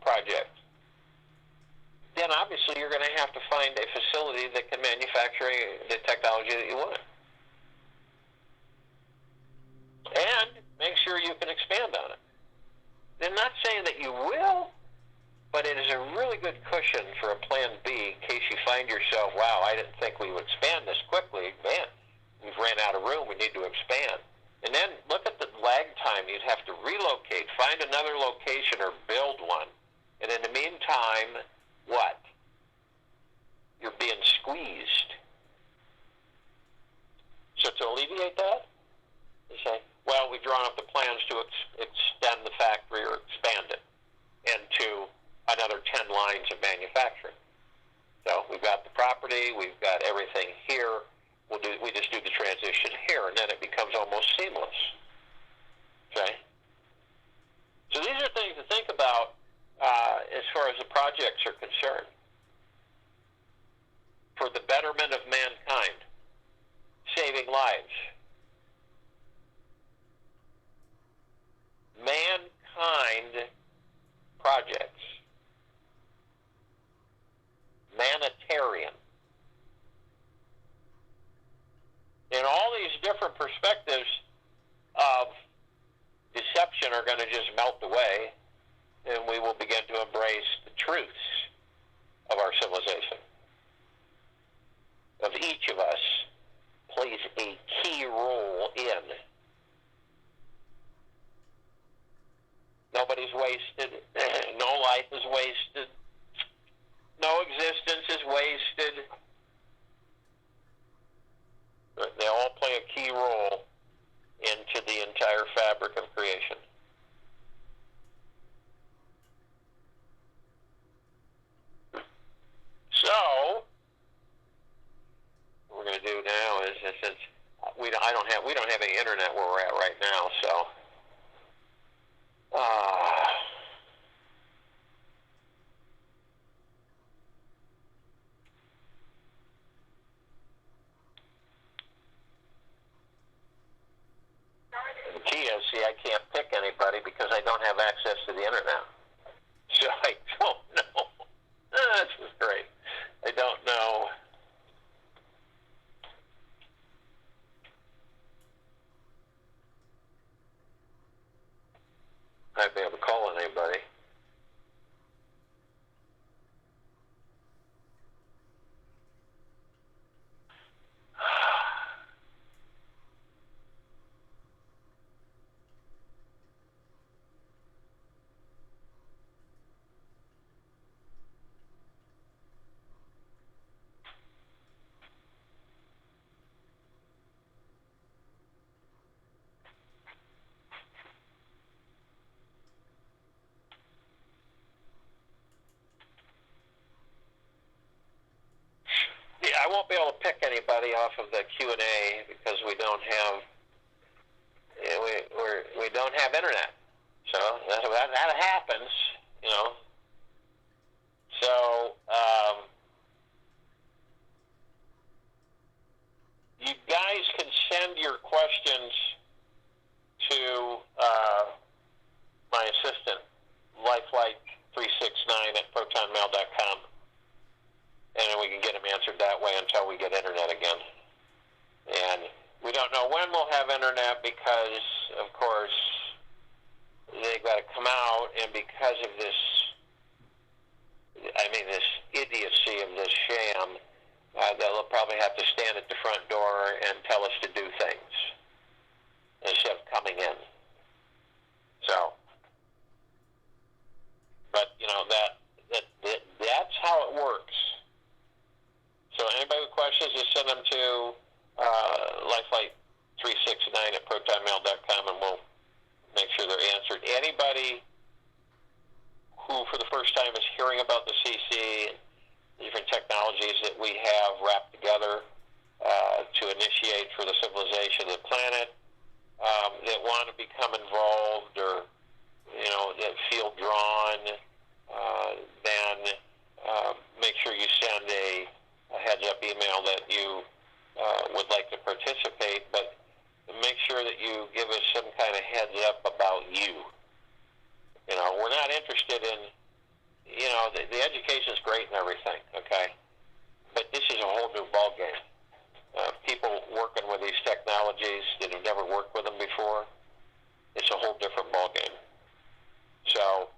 project, then obviously you're going to have to find a facility that can manufacture the technology that you want. And make sure you can expand on it. I'm not saying that you will, but it is a really good cushion for a plan B in case you find yourself, wow, I didn't think we would expand this quickly. Man, we've ran out of room. We need to expand. And then look at the lag time. You'd have to relocate, find another location or build one. And in the meantime, what? You're being squeezed. So to alleviate that, you say, well, we've drawn up the plans to extend the factory or expand it into another 10 lines of manufacturing. So we've got the property, we've got everything here. We just do the transition here, and then it becomes almost seamless. Okay? So these are things to think about as far as the projects are concerned. For the betterment of mankind, saving lives. Mankind projects. Humanitarian. And all these different perspectives of deception are going to just melt away, and we will begin to embrace the truths of our civilization. Of each of us plays a key role in. Nobody's wasted. No life is wasted. No existence is wasted. They all play a key role into the entire fabric of creation. So, what we're going to do now is, since we don't have any internet where we're at right now, so the key is, I can't pick anybody because I don't have access to the internet. So I don't know. This is great. I don't know. I'd be able to call on anybody. I won't be able to pick anybody off of the Q&A because we don't have we don't have internet. So that happens, So you guys can send your questions to my assistant, lifelight369@protonmail.com. And then we can get them answered that way until we get internet again. And we don't know when we'll have internet because, of course, they've got to come out, and because of this idiocy of this sham, they'll probably have to stand at the front door and tell us to do things instead of coming in. So, but, that's how it works. So anybody with questions, just send them to lifelight369@protonmail.com, and planet that want to become involved or, that feel drawn, then make sure you send a heads-up email that you would like to participate, but make sure that you give us some kind of heads-up about you. We're not interested in, the education's great and everything, okay? But this is a whole new ballgame. People working with these technologies that have never worked with them before, it's a whole different ballgame. So,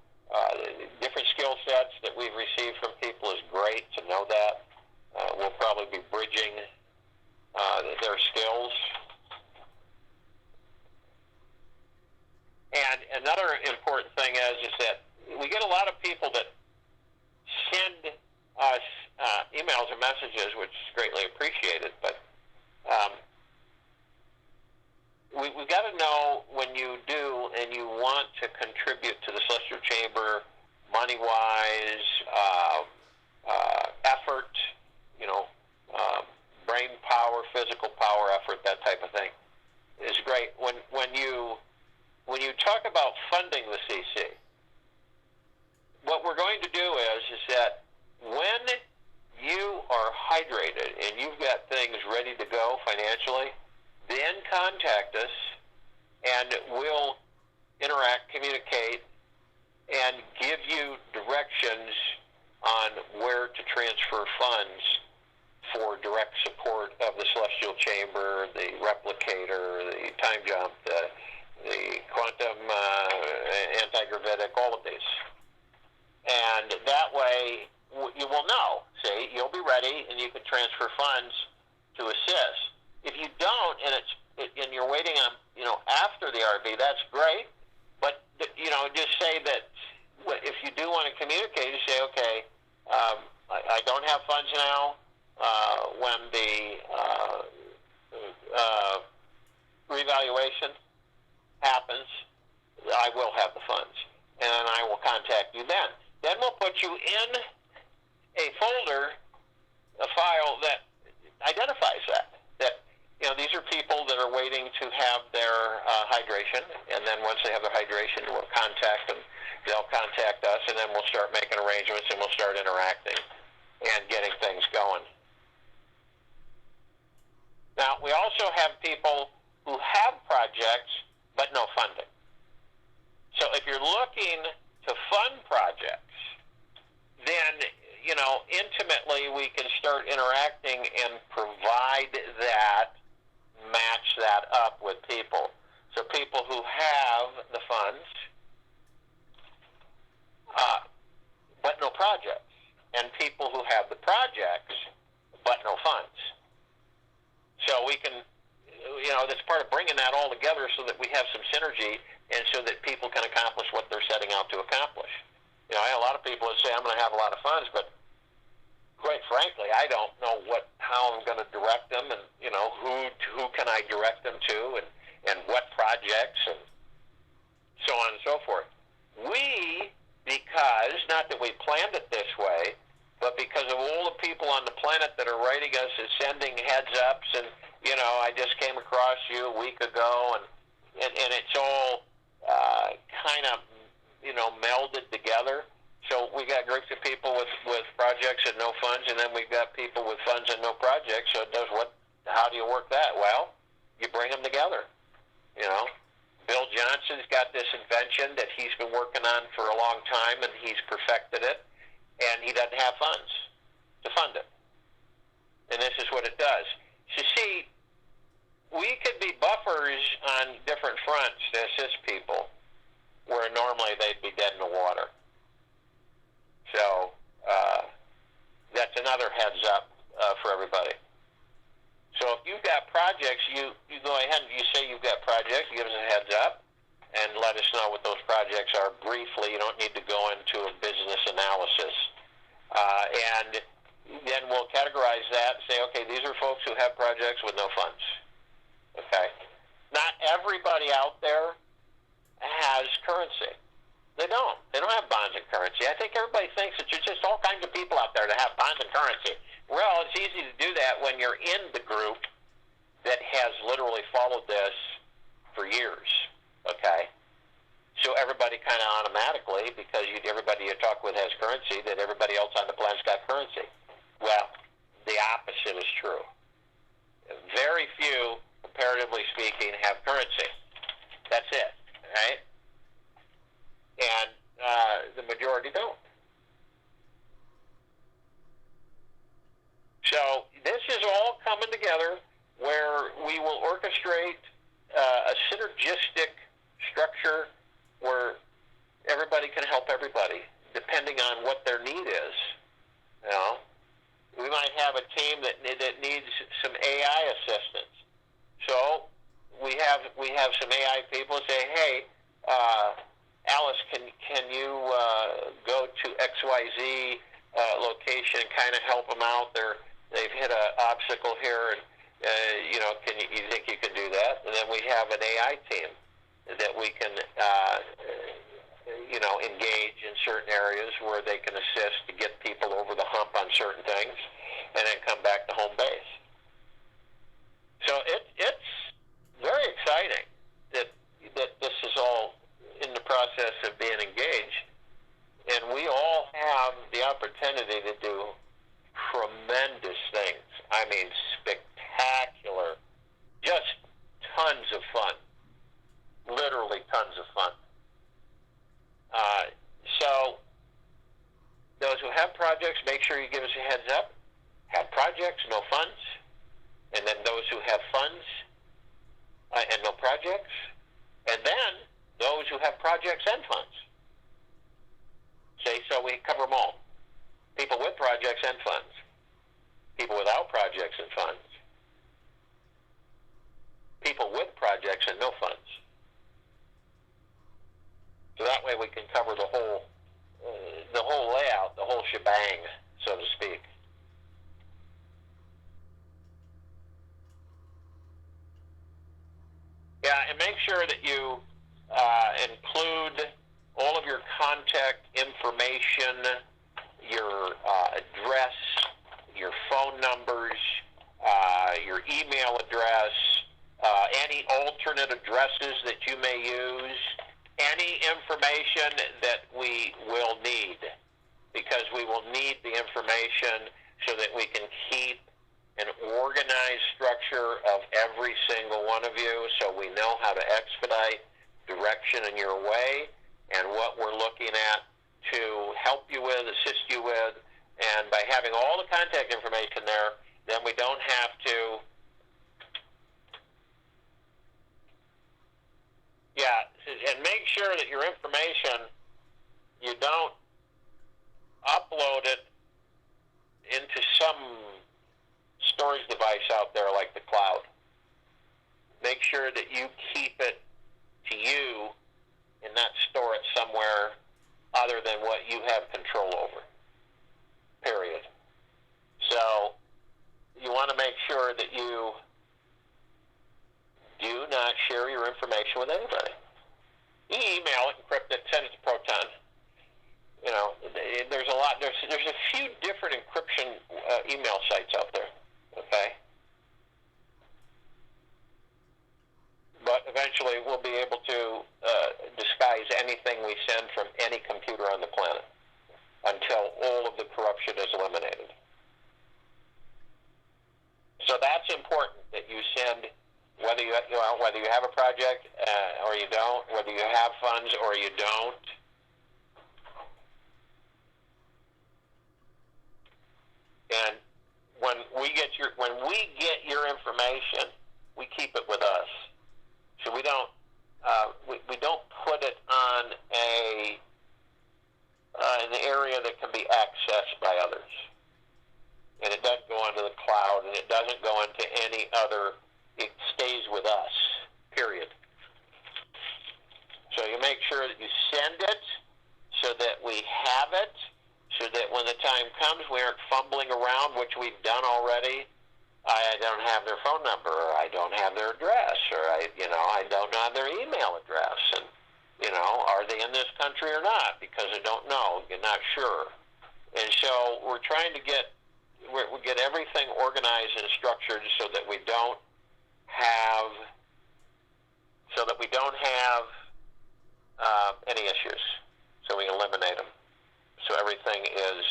different skill sets that we've received from people is great to know that. We'll probably be bridging their skills. And another important thing is that we get a lot of people that send us emails or messages, which is greatly appreciated, but we've got to know when you do and you want to contribute to the Celestial Chamber money-wise, effort, brain power, physical power, effort, that type of thing is great. When you talk about funding the CC, what we're going to do is that when you are hydrated and you've got things ready to go financially, then contact us and we'll interact, communicate, and give you directions on where to transfer funds for direct support of the Celestial Chamber, the Replicator, the Time Jump, the Quantum Anti-Gravitic, all of these. And that way you will know. See, you'll be ready and you can transfer funds to assist. If you don't and you're waiting on, after the RV, that's great. But, just say that if you do want to communicate, you say, okay, I don't have funds now. When the revaluation happens, I will have the funds, and I will contact you then. Then we'll put you in a folder, a file that identifies that these are people that are waiting to have their hydration, and then once they have their hydration, we'll contact them. They'll contact us, and then we'll start making arrangements, and we'll start interacting and getting things going. Now, we also have people who have projects but no funding. So if you're looking to fund projects, then, intimately we can start interacting and provide that, match that up with people. So people who have the funds but no projects, and people who have the projects but no funds. So we can, that's part of bringing that all together so that we have some synergy and so that people can accomplish what they're setting out to accomplish. I have a lot of people that say, I'm going to have a lot of funds, but quite frankly, I don't know how I'm going to direct them and, who can I direct them to and what projects and so on and so forth. Because, not that we planned it this way, but because of all the people on the planet that are writing us and sending heads-ups and, I just came across you a week ago and it's all kind of, melded together. So we got groups of people with projects and no funds, and then we've got people with funds and no projects. So how do you work that? Well, you bring them together, Bill Johnson's got this invention that he's been working on for a long time, and he's perfected it, and he doesn't have funds to fund it. And this is what it does. So see, we could be buffers on different fronts to assist people where normally they'd be dead in the water. So that's another heads up for everybody. So if you've got projects, you go ahead and you say you've got projects, give us a heads up, and let us know what those projects are briefly. You don't need to go into a business analysis. And then we'll categorize that and say, okay, these are folks who have projects with no funds. Okay? Not everybody out there has currency. They don't. They don't have bonds and currency. I think everybody thinks that there's just all kinds of people out there that have bonds and currency. Well, it's easy to do that when you're in the group, that has literally followed this for years, okay? So everybody kind of automatically, because everybody you talk with has currency, that everybody else on the planet's got currency. Well, the opposite is true. Very few, comparatively speaking, have currency. That's it, right? And the majority don't. So this is all coming together where we will orchestrate a synergistic structure where everybody can help everybody, depending on what their need is. You know, we might have a team that needs some AI assistance. So we have some AI people say, hey, Alice, can you go to XYZ location and kind of help them out? They've hit an obstacle here, and you think you can do that? And then we have an AI team that we can engage in certain areas where they can assist to get people over the hump on certain things, and then come back to home base. So it's very exciting that this is all in the process of being engaged, and we all have the opportunity to do tremendous things. I mean, spectacular, just tons of fun, literally tons of fun. So those who have projects, make sure you give us a heads up. Have projects, no funds. And then those who have funds and no projects. And then those who have projects and funds. See, so we cover them all. People with projects and funds. People without projects and funds. People with projects and no funds. So that way we can cover the whole layout, the whole shebang, so to speak. Yeah, and make sure that you include all of your contact information, your address, your phone numbers, your email address, any alternate addresses that you may use, any information that we will need, because we will need the information so that we can keep an organized structure of every single one of you, so we know how to expedite direction in your way and what we're looking at to help you with, assist you with. And by having all the contact information there, then we don't have to, and make sure that your information, you don't upload it into some storage device out there like the cloud. Make sure that you keep it to you and not store it somewhere other than what you have control over. Period. So you want to make sure that you do not share your information with anybody. You can email it, encrypt it, send it to Proton. You know, there's a lot. There's a few different encryption email sites out there. Okay. But eventually we'll be able to disguise anything we send from any computer on the planet until all of the corruption is eliminated. So that's important that you send, whether you have a project or you don't, whether you have funds or you don't. And when we get your information, we keep it with us. So we don't put it on an area that can be accessed by others. And it doesn't go onto the cloud, and it doesn't go into any other. It stays with us. Period. So you make sure that you send it so that we have it, so that when the time comes, we aren't fumbling around, which we've done already. I don't have their phone number, or I don't have their address, or I don't have their email address, and are they in this country or not? Because I don't know, you're not sure, and so we're trying to get everything organized and structured so that we don't have any issues, so we eliminate them. So everything is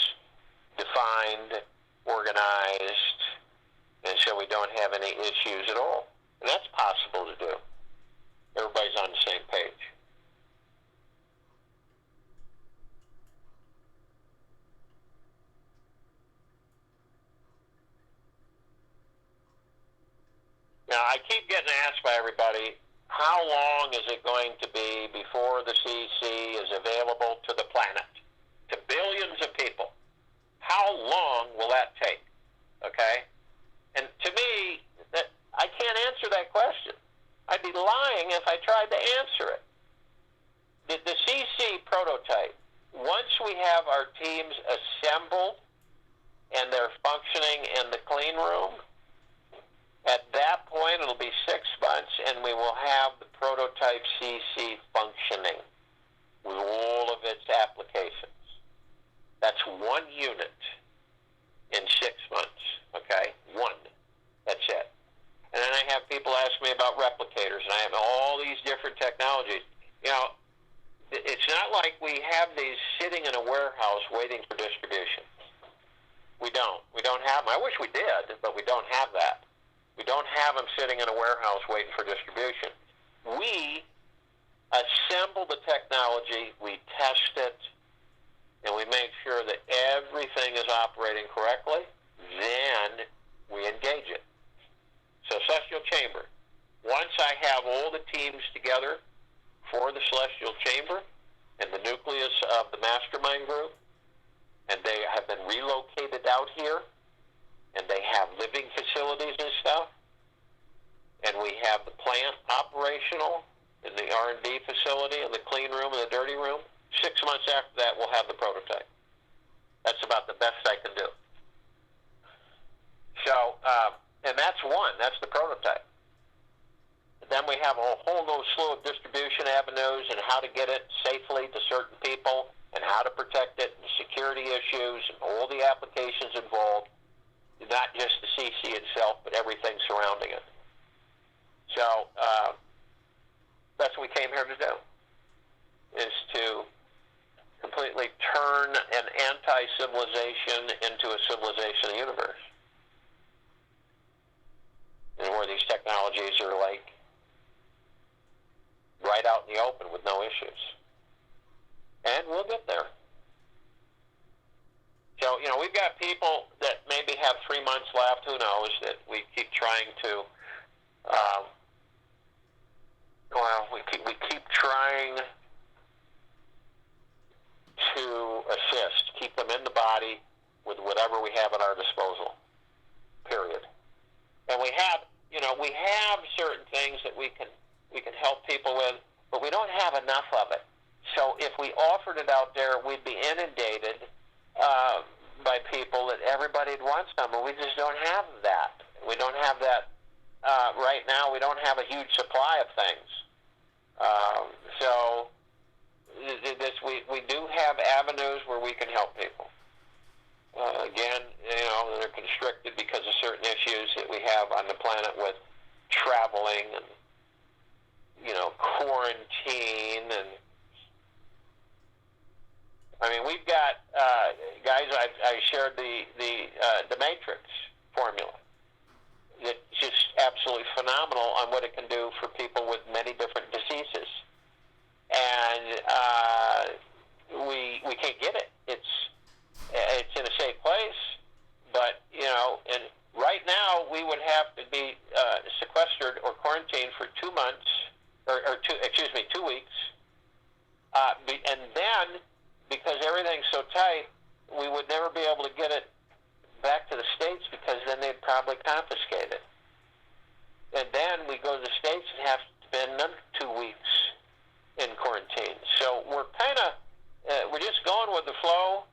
defined, organized, and so we don't have any issues at all. And that's possible to do. Everybody's on the same page. Now, I keep getting asked by everybody, how long is it going to be before the CC is available to the planet, to billions of people? How long will that take? Okay? And to me, I can't answer that question. I'd be lying if I tried to answer it. The CC prototype, once we have our teams assembled and they're functioning in the clean room, at that point it'll be 6 months and we will have the prototype CC functioning with all of its applications. That's one unit in 6 months, okay? One. That's it. And then I have people ask me about replicators, and I have all these different technologies. You know, it's not like we have these sitting in a warehouse waiting for distribution. We don't. We don't have them. I wish we did, but we don't have that. We don't have them sitting in a warehouse waiting for distribution. We assemble the technology, we test it, and we make sure that everything is operating correctly. Then we engage it. So Celestial Chamber, once I have all the teams together for the Celestial Chamber and the nucleus of the mastermind group, and they have been relocated out here, and they have living facilities and stuff, and we have the plant operational in the R&D facility and the clean room and the dirty room, 6 months after that, we'll have the prototype. That's about the best I can do. So, and that's one. That's the prototype. And then we have a whole new slew of distribution avenues and how to get it safely to certain people and how to protect it and security issues and all the applications involved, not just the CC itself, but everything surrounding it. So that's what we came here to do, is to completely turn an anti-civilization into a civilization of the universe. And where these technologies are like right out in the open with no issues. And we'll get there. So, you know, we've got people that maybe have 3 months left, who knows, that we keep trying to, we keep trying to assist, keep them in the body with whatever we have at our disposal, period. And we have, you know, we have certain things that we can help people with, but we don't have enough of it. So if we offered it out there, we'd be inundated by people that everybody'd want some, but we just don't have that. We don't have that right now. We don't have a huge supply of things. So we do have avenues where we can help people. Again, you know, they're constricted because of certain issues that we have on the planet with traveling and, you know, quarantine. And I mean, we've got guys. I shared the matrix formula. It's just absolutely phenomenal on what it can do for people with many different diseases. And we can't get it. It's in a safe place, but, you know, and right now we would have to be sequestered or quarantined for 2 months, or 2 weeks, and then, because everything's so tight, we would never be able to get it back to the States, because then they'd probably confiscate it. And then we go to the States and have to spend another 2 weeks in quarantine. So we're kind of, we're just going with the flow,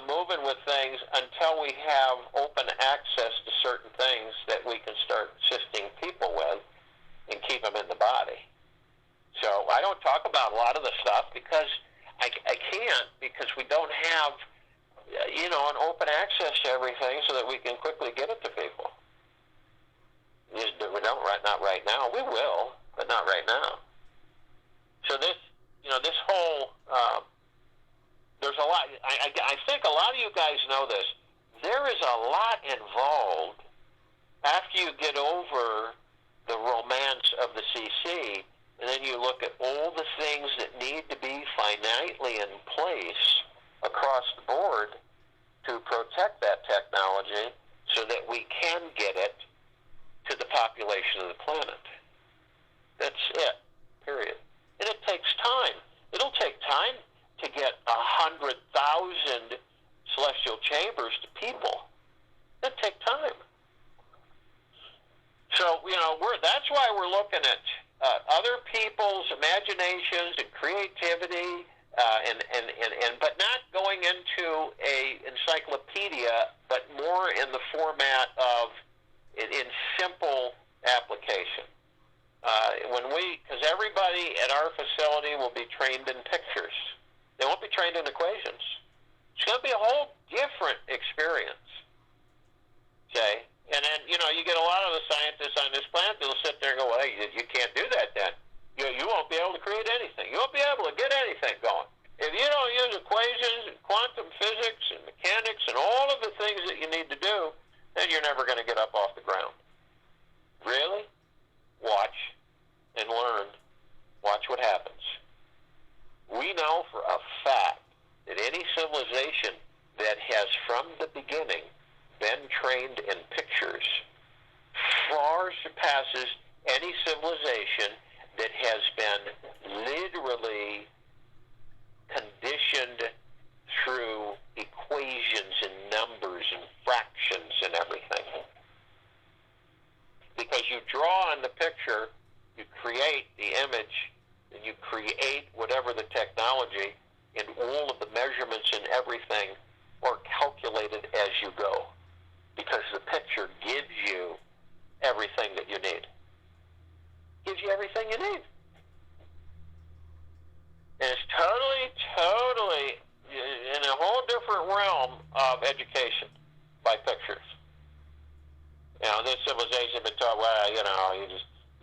moving with things until we have open access to certain things that we can start assisting people with and keep them in the body. So I don't talk about a lot of the stuff because I can't, because we don't have, you know, an open access to everything so that we can quickly get it to people. We don't, not right now. We will, but not right now. So this, this whole, there's a lot. I think a lot of you guys know this. There is a lot involved after you get over the romance of the CC, and then you look at all the things that need to be finitely in place across the board to protect that technology so that we can get it to the population of the planet. That's it, period. And it takes time. It'll take time to get 100,000 celestial chambers to people. It'll take time. So, that's why we're looking at other people's imaginations and creativity, but not going into a encyclopedia, but more in the format of in simple application. Because everybody at our facility will be trained in pictures. They won't be trained in equations. It's going to be a whole different experience. Okay? And then, you get a lot of the scientists on this planet, they'll sit there and go, well, hey, you can't do that then. You won't be able to create anything. You won't be able to get anything going. If you don't use equations and quantum physics and mechanics and all of the things that you need to do, then you're never going to get up off the ground. Really? Watch and learn. Watch what happens. We know for a fact that any civilization that has from the beginning been trained in pictures far surpasses any civilization that has been literally conditioned through equations and numbers and fractions and everything. Because you draw on the picture, you create the image, and you create whatever the technology, and all of the measurements and everything are calculated as you go. Because the picture gives you everything that you need. Gives you everything you need. And it's totally in a whole different realm of education by pictures. This civilization has been taught, well, you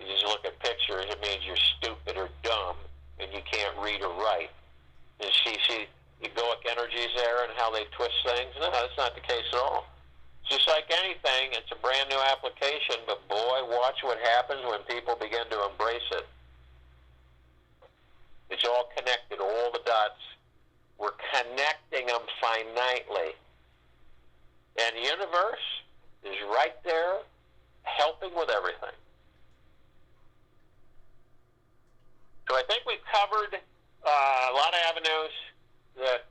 just look at pictures, it means you're stupid or dumb and you can't read or write. And see egoic energies there and how they twist things. No, that's not the case at all. Just like anything, it's a brand new application, but boy, watch what happens when people begin to embrace it. It's all connected, all the dots. We're connecting them finitely. And the universe is right there helping with everything. So I think we've covered a lot of avenues that,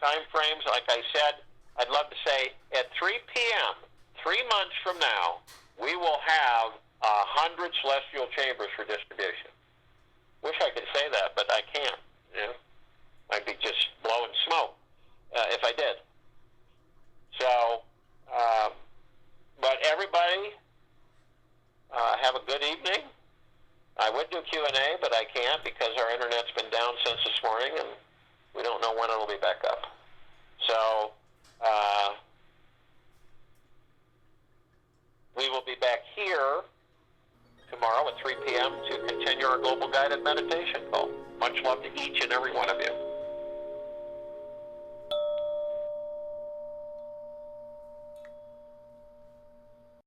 time frames, like I said, I'd love to say at 3 p.m., 3 months from now, we will have 100 celestial chambers for distribution. Wish I could say that, but I can't. I'd be just blowing smoke if I did. So, but everybody, have a good evening. I would do Q&A, but I can't because our internet's been down since this morning, and we don't know when it'll be back up. So, we will be back here tomorrow at 3 p.m. to continue our global guided meditation call. Much love to each and every one of you.